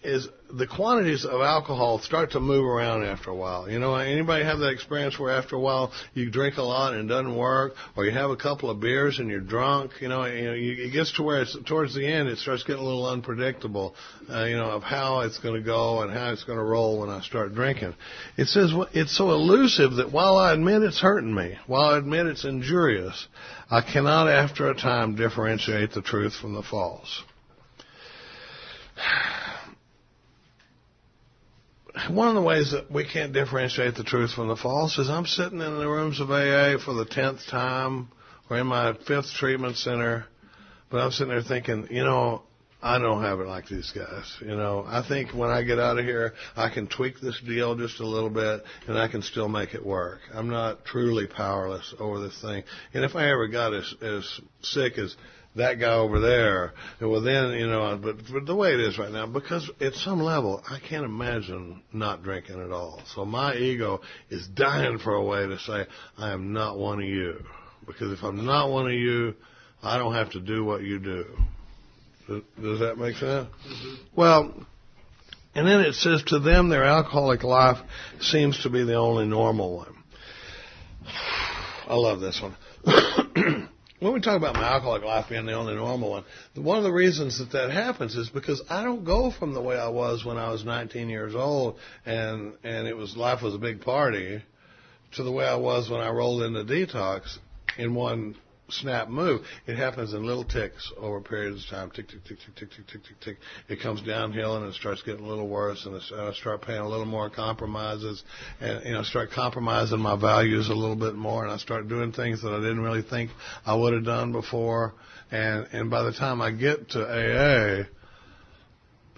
is the quantities of alcohol start to move around after a while. You know, anybody have that experience where after a while you drink a lot and it doesn't work, or you have a couple of beers and you're drunk? You know, it gets to where it's, towards the end it starts getting a little unpredictable, you know, of how it's going to go and how it's going to roll when I start drinking. It says it's so elusive that while I admit it's hurting me, while I admit it's injurious, I cannot after a time differentiate the truth from the false. One of the ways that we can't differentiate the truth from the false is I'm sitting in the rooms of AA for the 10th time or in my 5th treatment center, but I'm sitting there thinking, you know, I don't have it like these guys. You know, I think when I get out of here, I can tweak this deal just a little bit and I can still make it work. I'm not truly powerless over this thing. And if I ever got as sick as that guy over there, well then, you know, but the way it is right now, because at some level, I can't imagine not drinking at all. So my ego is dying for a way to say, I am not one of you. Because if I'm not one of you, I don't have to do what you do. Does that make sense? Mm-hmm. Well, and then it says to them their alcoholic life seems to be the only normal one. I love this one. When we talk about my alcoholic life being the only normal one of the reasons that happens is because I don't go from the way I was when I was 19 years old and life was a big party to the way I was when I rolled into detox in one snap move. It happens in little ticks over periods of time. Tick, tick, tick, tick, tick, tick, tick, tick, tick. It comes downhill and it starts getting a little worse, and I start paying a little more compromises, and you know, start compromising my values a little bit more, and I start doing things that I didn't really think I would have done before. And by the time I get to AA,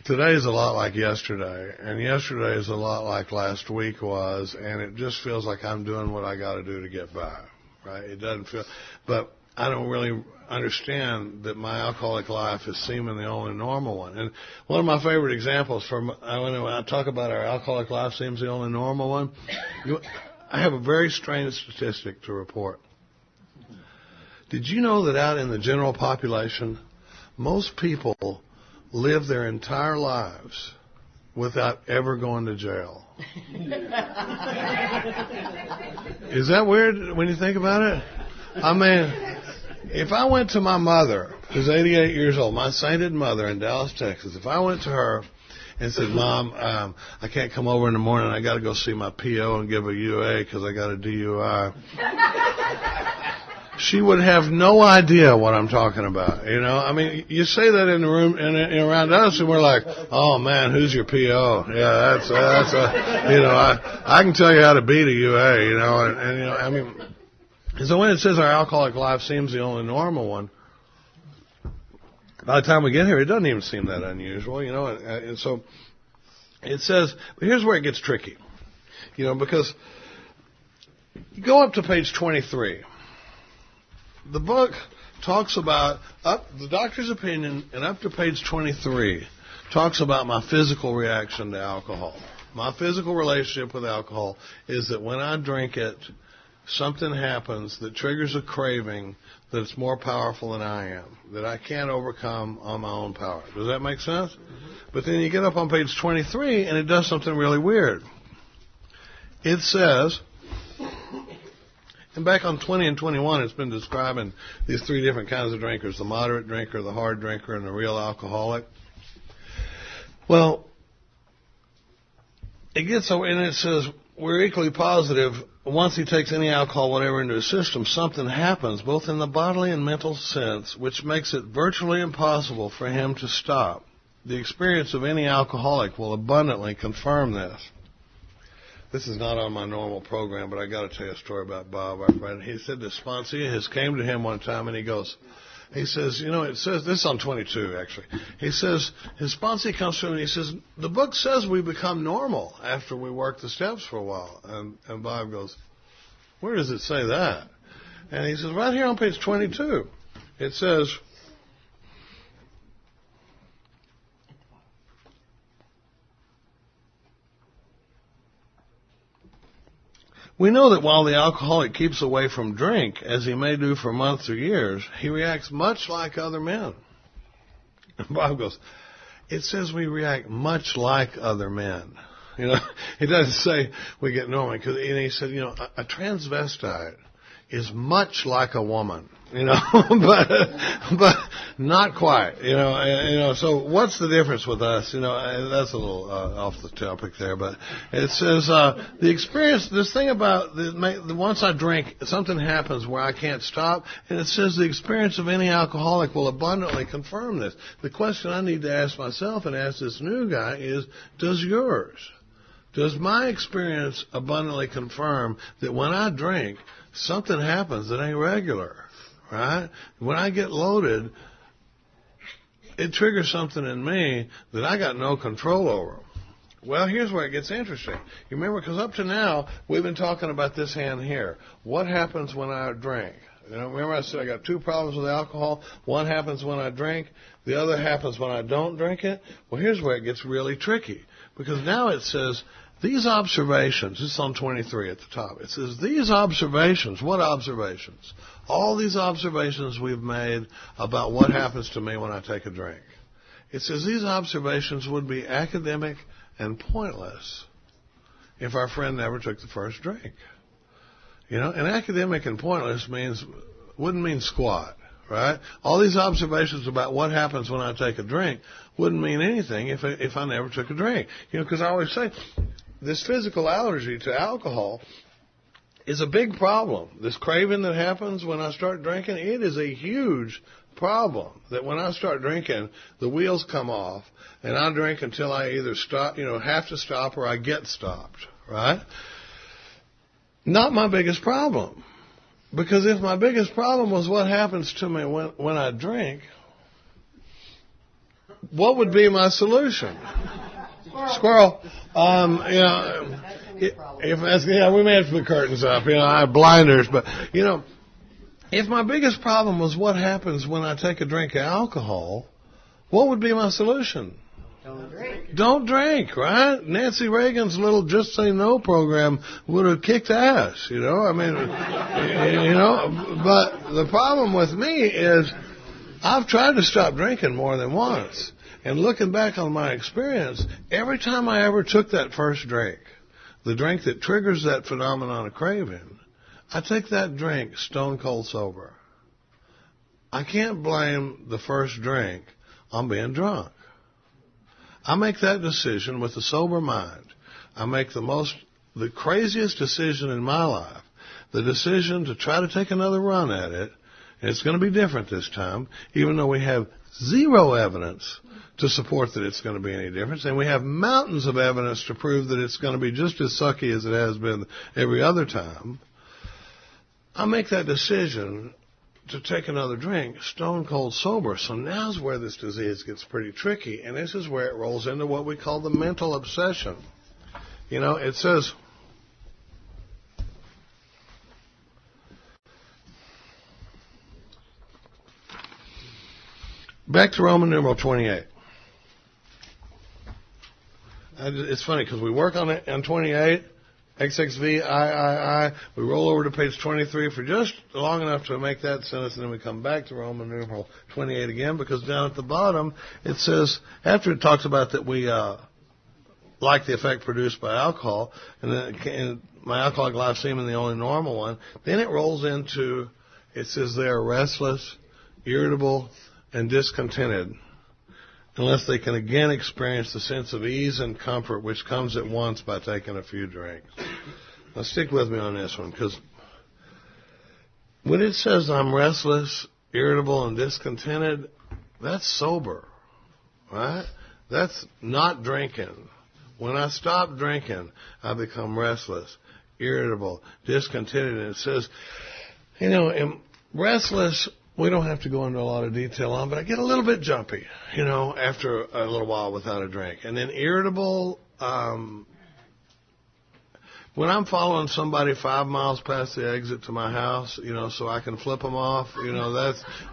today's a lot like yesterday, and yesterday is a lot like last week was, and it just feels like I'm doing what I got to do to get by. Right? It doesn't feel, but I don't really understand that my alcoholic life is seeming the only normal one. And one of my favorite examples when I talk about our alcoholic life seems the only normal one, I have a very strange statistic to report. Did you know that out in the general population, most people live their entire lives without ever going to jail? Is that weird when you think about it? I mean, if I went to my mother, who's 88 years old, my sainted mother in Dallas, Texas, if I went to her and said, Mom, I can't come over in the morning, I got to go see my PO and give a UA because I got a DUI, she would have no idea what I'm talking about. You know, I mean, you say that in the room and around us, and we're like, "Oh man, who's your PO?" Yeah, that's a, you know, I can tell you how to beat a UA. You know, and you know, I mean, so when it says our alcoholic life seems the only normal one, by the time we get here, it doesn't even seem that unusual. You know, and so it says, but here's where it gets tricky. You know, because you go up to page 23. The book talks about, the doctor's opinion, and up to page 23, talks about my physical reaction to alcohol. My physical relationship with alcohol is that when I drink it, something happens that triggers a craving that's more powerful than I am, that I can't overcome on my own power. Does that make sense? Mm-hmm. But then you get up on page 23, and it does something really weird. It says, and back on 20 and 21, it's been describing these three different kinds of drinkers, the moderate drinker, the hard drinker, and the real alcoholic. Well, it gets so, and it says, we're equally positive, once he takes any alcohol, whatever, into his system, something happens, both in the bodily and mental sense, which makes it virtually impossible for him to stop. The experience of any alcoholic will abundantly confirm this. This is not on my normal program, but I got to tell you a story about Bob, our friend. He said the sponsee has came to him one time, and he says, you know, it says, this is on 22, actually. He says, his sponsee comes to him, and he says, the book says we become normal after we work the steps for a while. And Bob goes, where does it say that? And he says, right here on page 22, it says, we know that while the alcoholic keeps away from drink, as he may do for months or years, he reacts much like other men. And Bob goes, it says we react much like other men. You know, it doesn't say we get normal. And he said, you know, a transvestite is much like a woman, you know, but not quite, you know. So what's the difference with us? You know, that's a little off the topic there, but it says the experience. This thing about once I drink, something happens where I can't stop, and it says the experience of any alcoholic will abundantly confirm this. The question I need to ask myself and ask this new guy is, does yours? Does my experience abundantly confirm that when I drink, something happens that ain't regular, right? When I get loaded, it triggers something in me that I got no control over. Well, here's where it gets interesting. You remember, because up to now, we've been talking about this hand here. What happens when I drink? You know, remember I said I got two problems with alcohol. One happens when I drink. The other happens when I don't drink it. Well, here's where it gets really tricky. Because now it says, these observations, this is on 23 at the top. It says, these observations, what observations? All these observations we've made about what happens to me when I take a drink. It says these observations would be academic and pointless if our friend never took the first drink. You know, and academic and pointless wouldn't mean squat, right? All these observations about what happens when I take a drink wouldn't mean anything if I never took a drink. You know, because I always say, this physical allergy to alcohol is a big problem. This craving that happens when I start drinking, it is a huge problem. That when I start drinking, the wheels come off, and I drink until I either stop, you know, have to stop or I get stopped, right? Not my biggest problem. Because if my biggest problem was what happens to me when I drink, what would be my solution? Squirrel. You know, we may have to put curtains up. You know, I have blinders, but you know, if my biggest problem was what happens when I take a drink of alcohol, what would be my solution? Don't drink. Don't drink, right? Nancy Reagan's little "Just Say No" program would have kicked ass. You know, I mean, you know. But the problem with me is, I've tried to stop drinking more than once. And looking back on my experience, every time I ever took that first drink, the drink that triggers that phenomenon of craving, I take that drink stone cold sober. I can't blame the first drink on being drunk. I make that decision with a sober mind. I make the craziest decision in my life, the decision to try to take another run at it. And it's going to be different this time, even though we have zero evidence to support that it's going to be any difference. And we have mountains of evidence to prove that it's going to be just as sucky as it has been every other time. I make that decision to take another drink stone cold sober. So now's where this disease gets pretty tricky. And this is where it rolls into what we call the mental obsession. You know, it says, back to Roman numeral 28. It's funny because we work on it on 28, XXV, I. We roll over to page 23 for just long enough to make that sentence, and then we come back to Roman numeral 28 again, because down at the bottom it says, after it talks about that we like the effect produced by alcohol, and my alcoholic glycemia the only normal one, then it rolls into, it says they are restless, irritable, and discontented, unless they can again experience the sense of ease and comfort which comes at once by taking a few drinks. Now stick with me on this one, because when it says I'm restless, irritable, and discontented, that's sober, right? That's not drinking. When I stop drinking, I become restless, irritable, discontented. And it says, restless, we don't have to go into a lot of detail on, but I get a little bit jumpy, after a little while without a drink. And then irritable, when I'm following somebody 5 miles past the exit to my house, so I can flip them off,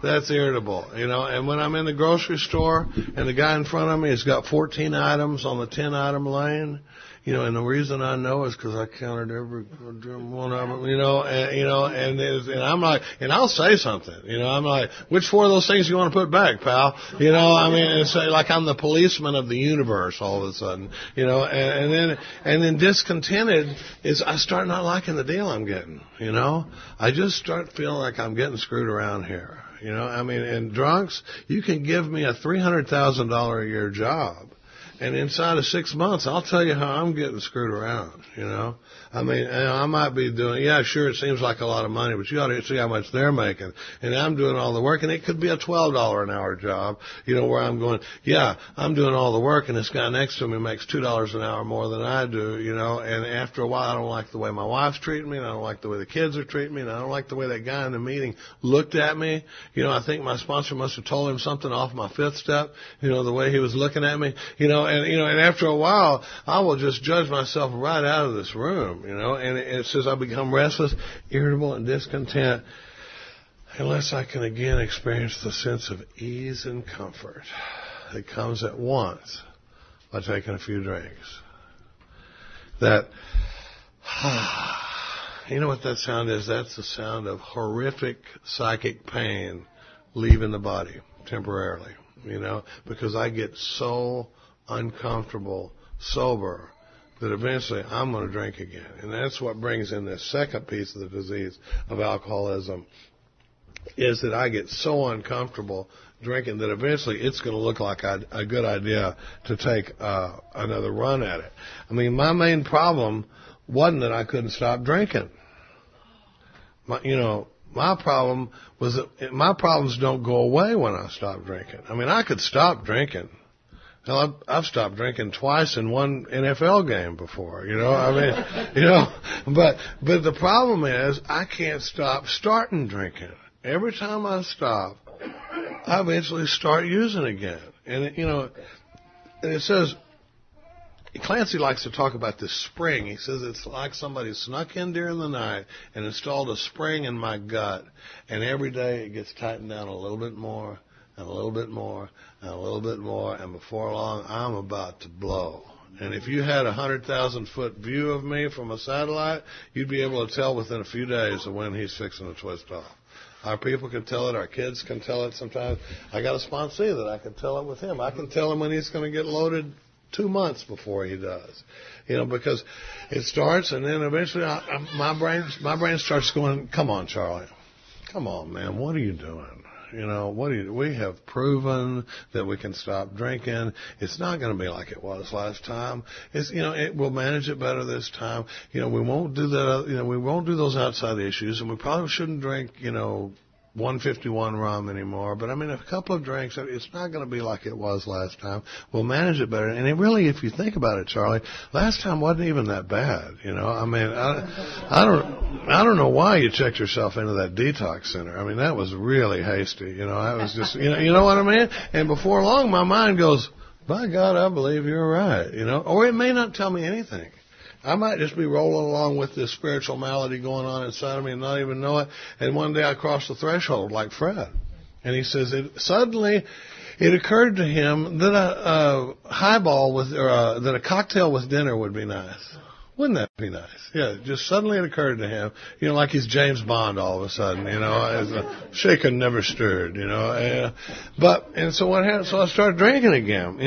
that's irritable, And when I'm in the grocery store and the guy in front of me has got 14 items on the 10-item lane, and the reason I know is because I counted every one of them, and I'm like, and I'll say something, I'm like, which 4 of those things you want to put back, pal? It's like I'm the policeman of the universe all of a sudden, and then discontented is I start not liking the deal I'm getting, I just start feeling like I'm getting screwed around here, and drunks, you can give me a $300,000 a year job. And inside of 6 months, I'll tell you how I'm getting screwed around, I might be doing, sure, it seems like a lot of money, but you ought to see how much they're making. And I'm doing all the work, and it could be a $12 an hour job, where I'm going, I'm doing all the work, and this guy next to me makes $2 an hour more than I do, and after a while, I don't like the way my wife's treating me, and I don't like the way the kids are treating me, and I don't like the way that guy in the meeting looked at me. I think my sponsor must have told him something off my 5th step, the way he was looking at me, and after a while, I will just judge myself right out of this room, and it says I become restless, irritable, and discontent unless I can again experience the sense of ease and comfort that comes at once by taking a few drinks. That, you know what that sound is? That's the sound of horrific psychic pain leaving the body temporarily, because I get so uncomfortable, sober, that eventually I'm going to drink again. And that's what brings in this second piece of the disease of alcoholism, is that I get so uncomfortable drinking that eventually it's going to look like a good idea to take another run at it. My main problem wasn't that I couldn't stop drinking. My problem was that my problems don't go away when I stop drinking. I could stop drinking. Hell, I've stopped drinking twice in one NFL game before, but the problem is I can't stop starting drinking. Every time I stop, I eventually start using again. And, and it says, Clancy likes to talk about this spring. He says it's like somebody snuck in during the night and installed a spring in my gut, and every day it gets tightened down a little bit more, and a little bit more, and a little bit more, and before long, I'm about to blow. And if you had a 100,000-foot view of me from a satellite, you'd be able to tell within a few days of when he's fixing to twist off. Our people can tell it. Our kids can tell it sometimes. I got a sponsee that I can tell it with him. I can tell him when he's going to get loaded 2 months before he does. Because it starts, and then eventually my brain starts going, come on, Charlie. Come on, man. What are you doing? We have proven that we can stop drinking. It's not going to be like it was last time. We'll manage it better this time. We won't do that. We won't do those outside issues, and we probably shouldn't drink, 151 rum anymore. But a couple of drinks, it's not going to be like it was last time. We'll manage it better. And it really, if you think about it, Charlie, last time wasn't even that bad. I don't know why you checked yourself into that detox center. That was really hasty. I was just, you know what I mean? And before long, my mind goes, by God, I believe you're right. Or it may not tell me anything. I might just be rolling along with this spiritual malady going on inside of me and not even know it. And one day I crossed the threshold like Fred. And he says, suddenly it occurred to him that a highball that a cocktail with dinner would be nice. Wouldn't that be nice? Yeah, just suddenly it occurred to him, like he's James Bond all of a sudden, as a shaken, never stirred, and so what happened? So I started drinking again,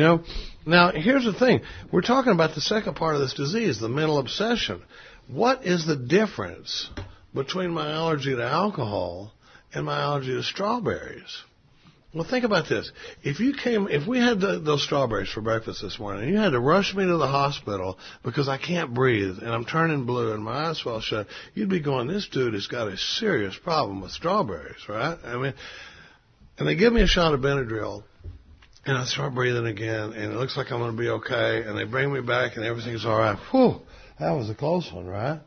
Now, here's the thing. We're talking about the second part of this disease, the mental obsession. What is the difference between my allergy to alcohol and my allergy to strawberries? Well, think about this. If we had those strawberries for breakfast this morning, and you had to rush me to the hospital because I can't breathe and I'm turning blue and my eyes swell shut, you'd be going, this dude has got a serious problem with strawberries, right? And they give me a shot of Benadryl. And I start breathing again, and it looks like I'm going to be okay. And they bring me back, and everything's all right. Whew, that was a close one, right?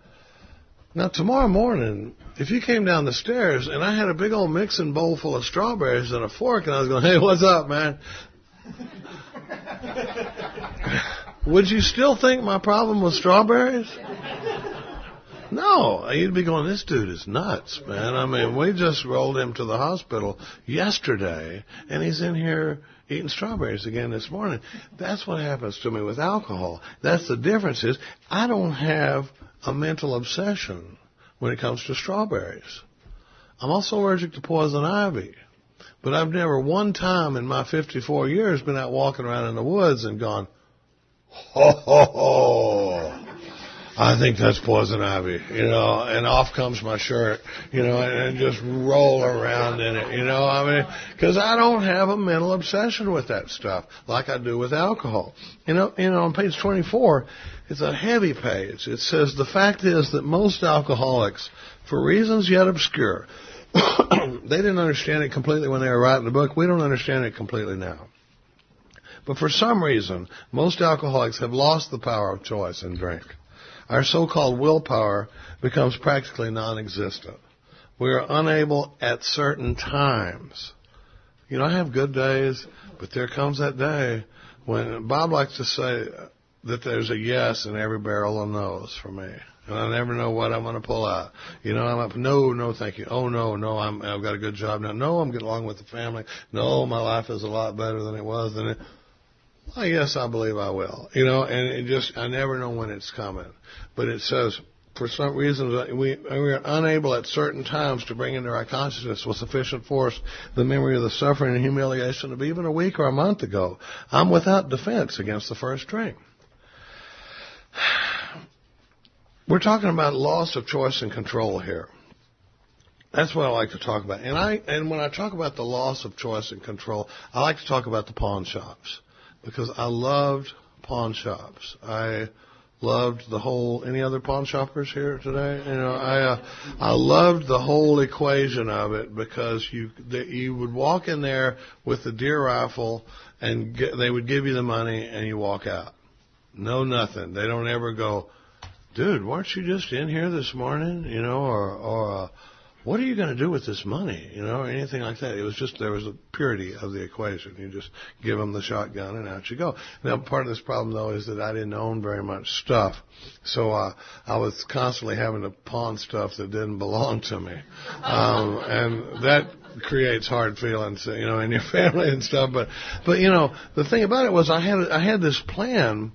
Now, tomorrow morning, if you came down the stairs, and I had a big old mixing bowl full of strawberries and a fork, and I was going, hey, what's up, man? Would you still think my problem was strawberries? No, you'd be going, this dude is nuts, man. I mean, we just rolled him to the hospital yesterday, and he's in here eating strawberries again this morning. That's what happens to me with alcohol. That's the difference is I don't have a mental obsession when it comes to strawberries. I'm also allergic to poison ivy. But I've never one time in my 54 years been out walking around in the woods and gone, ho, ho, ho. I think that's poison ivy, and off comes my shirt, and just roll around in it, I mean, because I don't have a mental obsession with that stuff like I do with alcohol. On page 24, it's a heavy page. It says, the fact is that most alcoholics, for reasons yet obscure, they didn't understand it completely when they were writing the book. We don't understand it completely now. But for some reason, most alcoholics have lost the power of choice in drink. Our so-called willpower becomes practically non-existent. We are unable at certain times. I have good days, but there comes that day when Bob likes to say that there's a yes in every barrel of no's for me. And I never know what I'm going to pull out. I'm up, no, thank you. Oh, no, I've got a good job now. No, I'm getting along with the family. No, my life is a lot better than it was. I guess I believe I will. And I never know when it's coming. But it says, for some reason, we are unable at certain times to bring into our consciousness with sufficient force the memory of the suffering and humiliation of even a week or a month ago. I'm without defense against the first drink. We're talking about loss of choice and control here. That's what I like to talk about. And when I talk about the loss of choice and control, I like to talk about the pawn shops. Because I loved pawn shops. I loved the whole. Any other pawn shoppers here today? I loved the whole equation of it because you would walk in there with the deer rifle and they would give you the money and you walk out. No, nothing. They don't ever go, dude, weren't you just in here this morning? Or what are you going to do with this money? Or anything like that. It was just, there was a purity of the equation. You just give them the shotgun and out you go. Now, part of this problem, though, is that I didn't own very much stuff. So I was constantly having to pawn stuff that didn't belong to me. And that creates hard feelings, in your family and stuff. But the thing about it was I had this plan,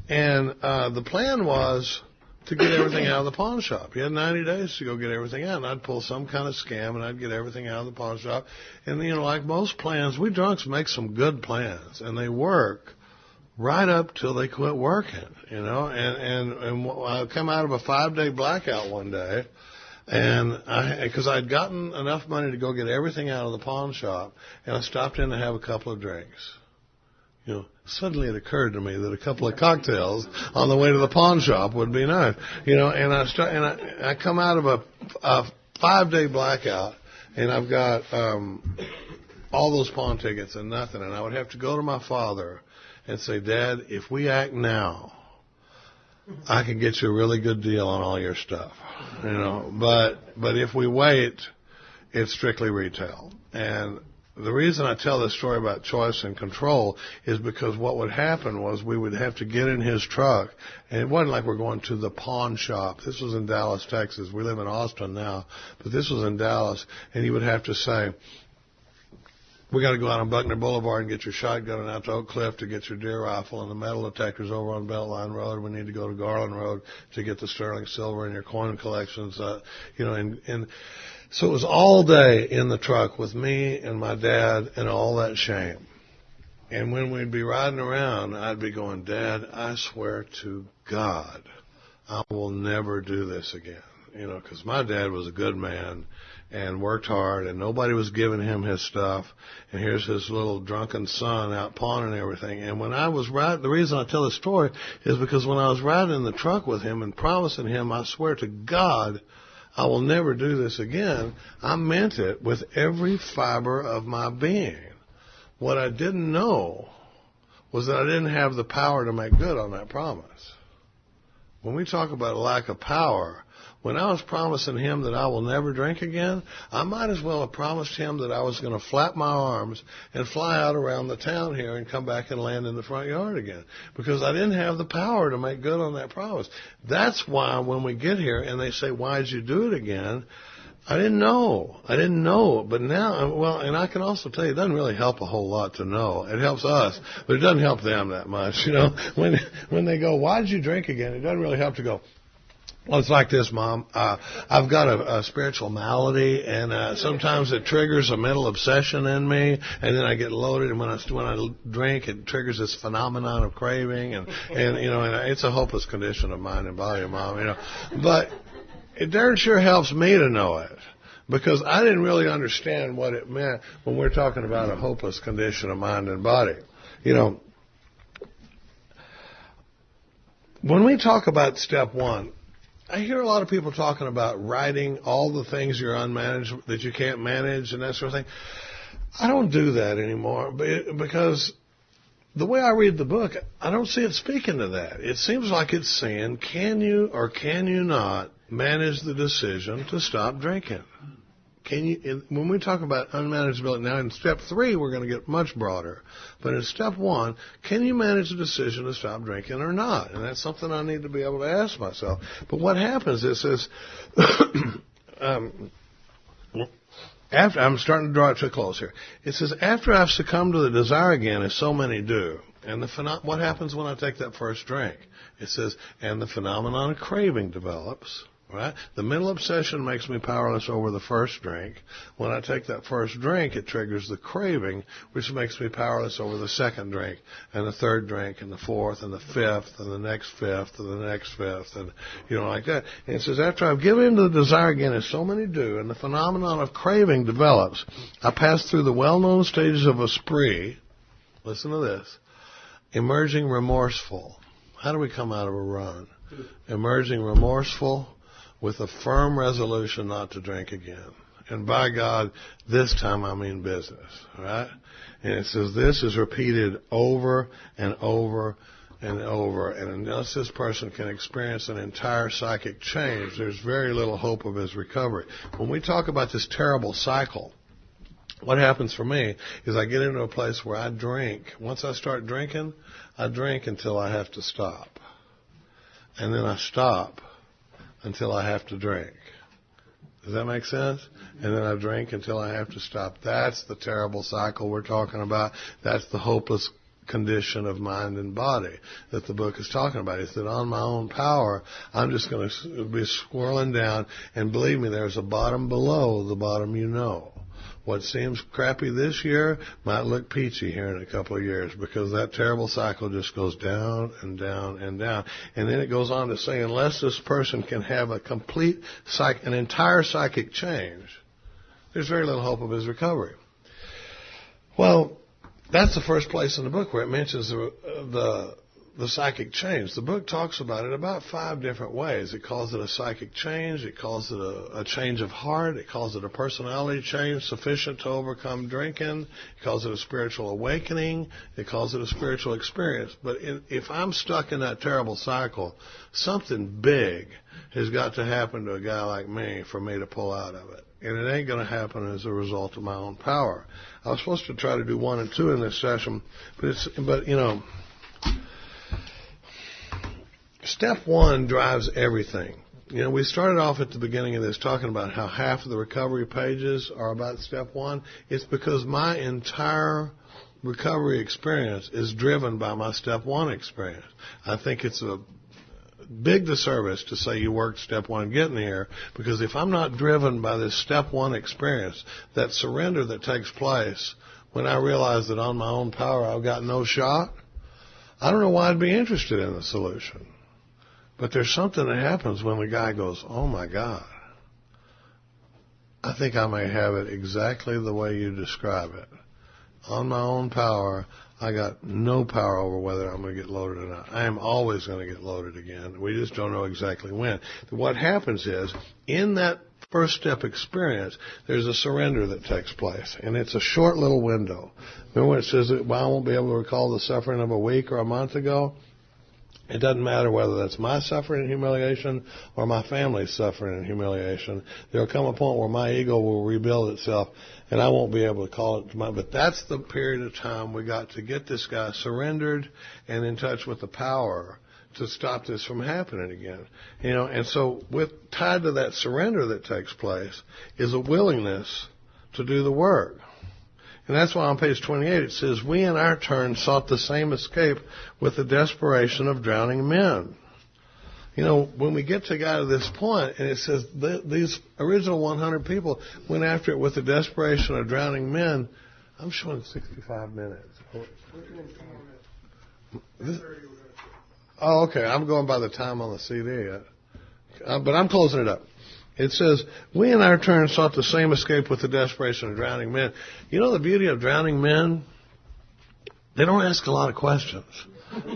and the plan was to get everything out of the pawn shop. You had 90 days to go get everything out, and I'd pull some kind of scam, and I'd get everything out of the pawn shop. And, like most plans, we drunks make some good plans, and they work right up till they quit working, And I come out of a 5-day blackout one day, and because I'd gotten enough money to go get everything out of the pawn shop, and I stopped in to have a couple of drinks. Suddenly it occurred to me that a couple of cocktails on the way to the pawn shop would be nice. And I come out of a 5-day blackout, and I've got all those pawn tickets and nothing. And I would have to go to my father and say, Dad, if we act now, I can get you a really good deal on all your stuff. But if we wait, it's strictly retail. And the reason I tell this story about choice and control is because what would happen was we would have to get in his truck, and it wasn't like we're going to the pawn shop. This was in Dallas, Texas. We live in Austin now, but this was in Dallas, and he would have to say, we got to go out on Buckner Boulevard and get your shotgun and out to Oak Cliff to get your deer rifle and the metal detectors over on Beltline Road. We need to go to Garland Road to get the sterling silver and your coin collections, and so it was all day in the truck with me and my dad and all that shame. And when we'd be riding around, I'd be going, Dad, I swear to God, I will never do this again. Because my dad was a good man and worked hard, and nobody was giving him his stuff. And here's his little drunken son out pawning everything. And when I was riding, the reason I tell this story is because when I was riding in the truck with him and promising him, I swear to God, I will never do this again, I meant it with every fiber of my being. What I didn't know was that I didn't have the power to make good on that promise. When we talk about a lack of power, when I was promising him that I will never drink again, I might as well have promised him that I was going to flap my arms and fly out around the town here and come back and land in the front yard again, because I didn't have the power to make good on that promise. That's why when we get here and they say, why'd you do it again? I didn't know. But now, well, and I can also tell you, it doesn't really help a whole lot to know. It helps us, but it doesn't help them that much. You know, when they go, why'd you drink again? It doesn't really help to go, well, it's like this, Mom. I've got a spiritual malady, and sometimes it triggers a mental obsession in me, and then I get loaded. And when I drink, it triggers this phenomenon of craving, and you know, and it's a hopeless condition of mind and body, Mom. You know, but it darn sure helps me to know it, because I didn't really understand what it meant when we're talking about a hopeless condition of mind and body. You know, when we talk about step one, I hear a lot of people talking about writing all the things you're unmanaged, that you can't manage and that sort of thing. I don't do that anymore because the way I read the book, I don't see it speaking to that. It seems like it's saying, can you or can you not manage the decision to stop drinking? Can you? When we talk about unmanageability, now in step 3, we're going to get much broader. But in step 1, can you manage the decision to stop drinking or not? And that's something I need to be able to ask myself. But what happens is this, after I'm starting to draw it to a close here. It says, after I've succumbed to the desire again, as so many do, and what happens when I take that first drink? It says, and the phenomenon of craving develops. Right? The mental obsession makes me powerless over the first drink. When I take that first drink, it triggers the craving, which makes me powerless over the second drink, and the third drink, and the fourth, and the fifth, and the next fifth, and the next fifth, and, you know, like that. And it says, after I've given in to the desire again, as so many do, and the phenomenon of craving develops, I pass through the well-known stages of a spree. Listen to this. Emerging remorseful. How do we come out of a run? Emerging remorseful, with a firm resolution not to drink again. And by God, this time I mean business, right? And it says this is repeated over and over and over. And unless this person can experience an entire psychic change, there's very little hope of his recovery. When we talk about this terrible cycle, what happens for me is I get into a place where I drink. Once I start drinking, I drink until I have to stop. And then I stop until I have to drink. Does that make sense? And then I drink until I have to stop. That's the terrible cycle we're talking about. That's the hopeless condition of mind and body that the book is talking about. It's that on my own power, I'm just going to be swirling down. And believe me, there's a bottom below the bottom you know. What seems crappy this year might look peachy here in a couple of years, because that terrible cycle just goes down and down and down. And then it goes on to say, unless this person can have a complete, an entire psychic change, there's very little hope of his recovery. Well, that's the first place in the book where it mentions the psychic change. The book talks about it about 5 different ways. It calls it a psychic change. It calls it a change of heart. It calls it a personality change sufficient to overcome drinking. It calls it a spiritual awakening. It calls it a spiritual experience. But if I'm stuck in that terrible cycle, something big has got to happen to a guy like me for me to pull out of it. And it ain't going to happen as a result of my own power. I was supposed to try to do 1 and 2 in this session, but you know, step 1 drives everything. You know, we started off at the beginning of this talking about how half of the recovery pages are about step 1. It's because my entire recovery experience is driven by my step 1 experience. I think it's a big disservice to say you worked step 1 getting here, because if I'm not driven by this step 1 experience, that surrender that takes place when I realize that on my own power I've got no shot, I don't know why I'd be interested in the solution. But there's something that happens when the guy goes, oh my God, I think I may have it exactly the way you describe it. On my own power, I got no power over whether I'm going to get loaded or not. I am always going to get loaded again. We just don't know exactly when. What happens is, in that first step experience, there's a surrender that takes place, and it's a short little window. Remember when it says that, well, I won't be able to recall the suffering of a week or a month ago? It doesn't matter whether that's my suffering and humiliation or my family's suffering and humiliation. There will come a point where my ego will rebuild itself, and I won't be able to call it to mind. But that's the period of time we got to get this guy surrendered and in touch with the power to stop this from happening again. And so tied to that surrender that takes place is a willingness to do the work. And that's why on page 28 it says, we in our turn sought the same escape with the desperation of drowning men. When we get to this point, and it says these original 100 people went after it with the desperation of drowning men, I'm showing 65 minutes. Oh, okay. I'm going by the time on the CD. But I'm closing it up. It says, we in our turn sought the same escape with the desperation of drowning men. The beauty of drowning men? They don't ask a lot of questions.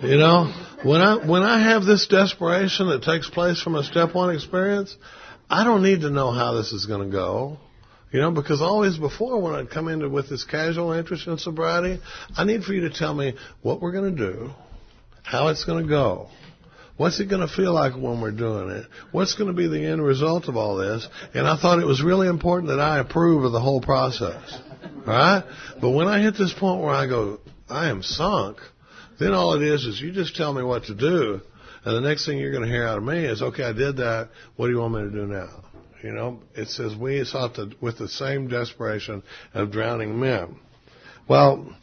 When I have this desperation that takes place from a step one experience, I don't need to know how this is going to go. Because always before when I'd come into with this casual interest in sobriety, I need for you to tell me what we're going to do, how it's going to go. What's it going to feel like when we're doing it? What's going to be the end result of all this? And I thought it was really important that I approve of the whole process. All right? But when I hit this point where I go, I am sunk, then all it is you just tell me what to do. And the next thing you're going to hear out of me is, okay, I did that. What do you want me to do now? It says we sought with the same desperation of drowning men. Well,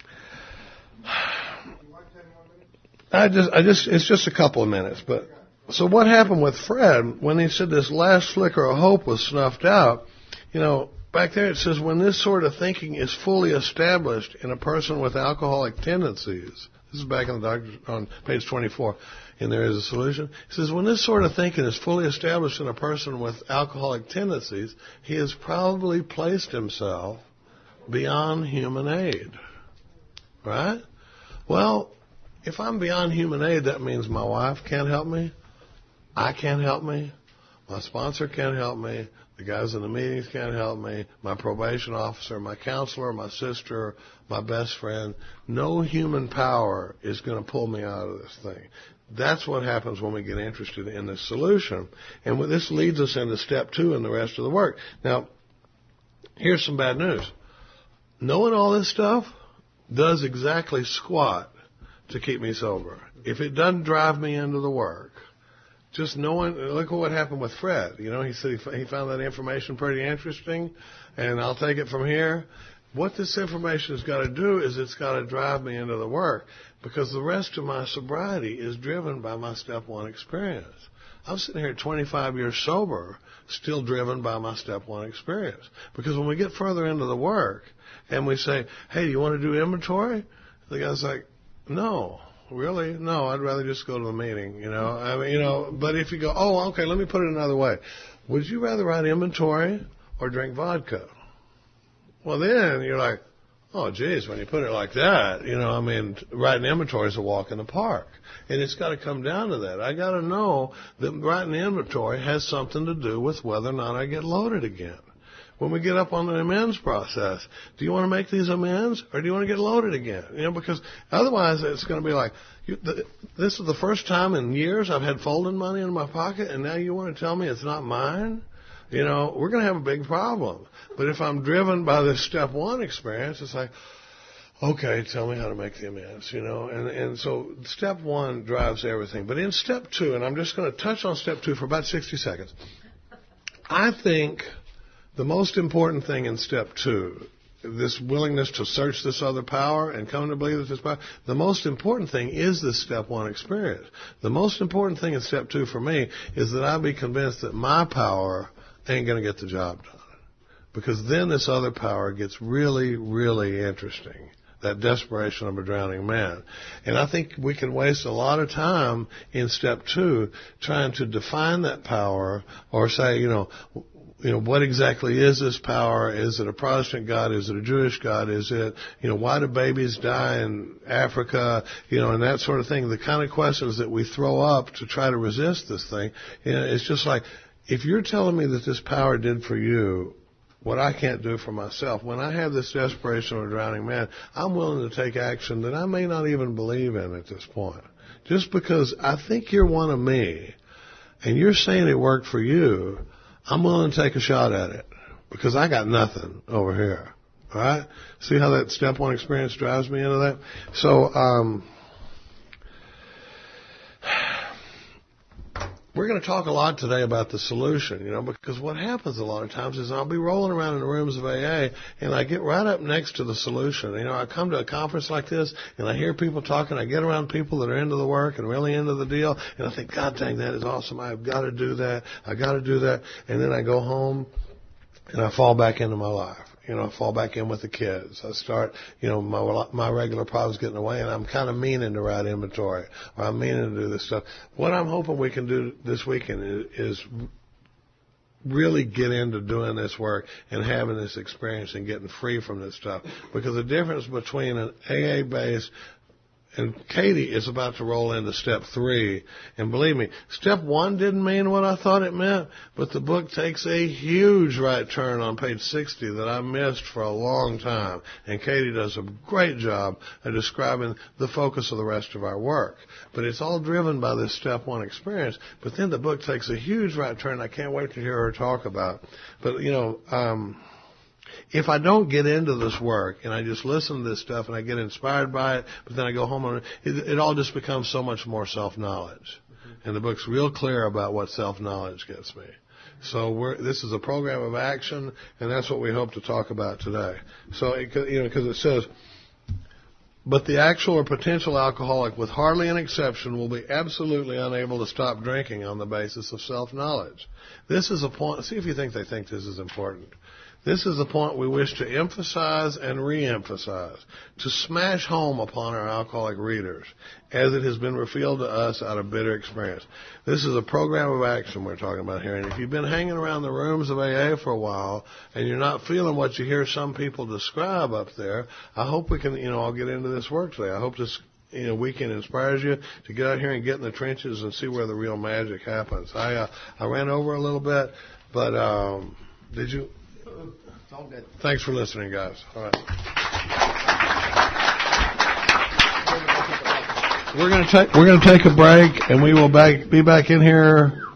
it's just a couple of minutes, but so what happened with Fred when he said this last flicker of hope was snuffed out? Back there it says when this sort of thinking is fully established in a person with alcoholic tendencies. This is back in the doctor on page 24, and there is a solution. It says when this sort of thinking is fully established in a person with alcoholic tendencies, he has probably placed himself beyond human aid. Right? Well, if I'm beyond human aid, that means my wife can't help me, I can't help me, my sponsor can't help me, the guys in the meetings can't help me, my probation officer, my counselor, my sister, my best friend. No human power is going to pull me out of this thing. That's what happens when we get interested in this solution. And this leads us into step 2 and the rest of the work. Now, here's some bad news. Knowing all this stuff does exactly squat to keep me sober. If it doesn't drive me into the work, just knowing, look at what happened with Fred. He said he found that information pretty interesting, and I'll take it from here. What this information has got to do is it's got to drive me into the work, because the rest of my sobriety is driven by my step 1 experience. I'm sitting here at 25 years sober, still driven by my step 1 experience. Because when we get further into the work and we say, hey, do you want to do inventory? The guy's like, no, really? No, I'd rather just go to the meeting, But if you go, oh, okay, let me put it another way. Would you rather write inventory or drink vodka? Well, then you're like, oh, geez, when you put it like that, writing inventory is a walk in the park. And it's got to come down to that. I got to know that writing inventory has something to do with whether or not I get loaded again. When we get up on the amends process, do you want to make these amends or do you want to get loaded again? Because otherwise it's going to be like, this is the first time in years I've had folding money in my pocket, and now you want to tell me it's not mine? We're going to have a big problem. But if I'm driven by this step 1 experience, it's like, okay, tell me how to make the amends, And so step 1 drives everything. But in step 2, and I'm just going to touch on step 2 for about 60 seconds, I think the most important thing in step 2, this willingness to search this other power and come to believe that this power, the most important thing is this step 1 experience. The most important thing in step 2 for me is that I be convinced that my power ain't going to get the job done. Because then this other power gets really, really interesting. That desperation of a drowning man. And I think we can waste a lot of time in step 2 trying to define that power or say, what exactly is this power? Is it a Protestant God? Is it a Jewish God? Is it, why do babies die in Africa? And that sort of thing. The kind of questions that we throw up to try to resist this thing, it's just like, if you're telling me that this power did for you what I can't do for myself, when I have this desperation of a drowning man, I'm willing to take action that I may not even believe in at this point. Just because I think you're one of me, and you're saying it worked for you, I'm willing to take a shot at it, because I got nothing over here. All right? See how that step one experience drives me into that? So, we're going to talk a lot today about the solution, because what happens a lot of times is I'll be rolling around in the rooms of AA, and I get right up next to the solution. I come to a conference like this, and I hear people talking. I get around people that are into the work and really into the deal, and I think, God dang, that is awesome. I've got to do that. I've got to do that. And then I go home, and I fall back into my life. I fall back in with the kids. I start, my regular problems getting away, and I'm kind of meaning to write inventory, or I'm meaning to do this stuff. What I'm hoping we can do this weekend is really get into doing this work and having this experience and getting free from this stuff. Because the difference between an AA-based, and Katie is about to roll into step 3. And believe me, step 1 didn't mean what I thought it meant, but the book takes a huge right turn on page 60 that I missed for a long time. And Katie does a great job of describing the focus of the rest of our work. But it's all driven by this step 1 experience. But then the book takes a huge right turn I can't wait to hear her talk about. But, if I don't get into this work and I just listen to this stuff and I get inspired by it, but then I go home and it all just becomes so much more self-knowledge. Mm-hmm. And the book's real clear about what self-knowledge gets me. So this is a program of action, and that's what we hope to talk about today. So, because it says, but the actual or potential alcoholic, with hardly an exception, will be absolutely unable to stop drinking on the basis of self-knowledge. This is a point. See if you think they think this is important. This is the point we wish to emphasize and re-emphasize, to smash home upon our alcoholic readers, as it has been revealed to us out of bitter experience. This is a program of action we're talking about here, and if you've been hanging around the rooms of AA for a while, and you're not feeling what you hear some people describe up there, I hope we can, all get into this work today. I hope this weekend inspires you to get out here and get in the trenches and see where the real magic happens. I ran over a little bit, but did you... It's all good. Thanks for listening, guys. All right. We're going to take a break, and we will be back in here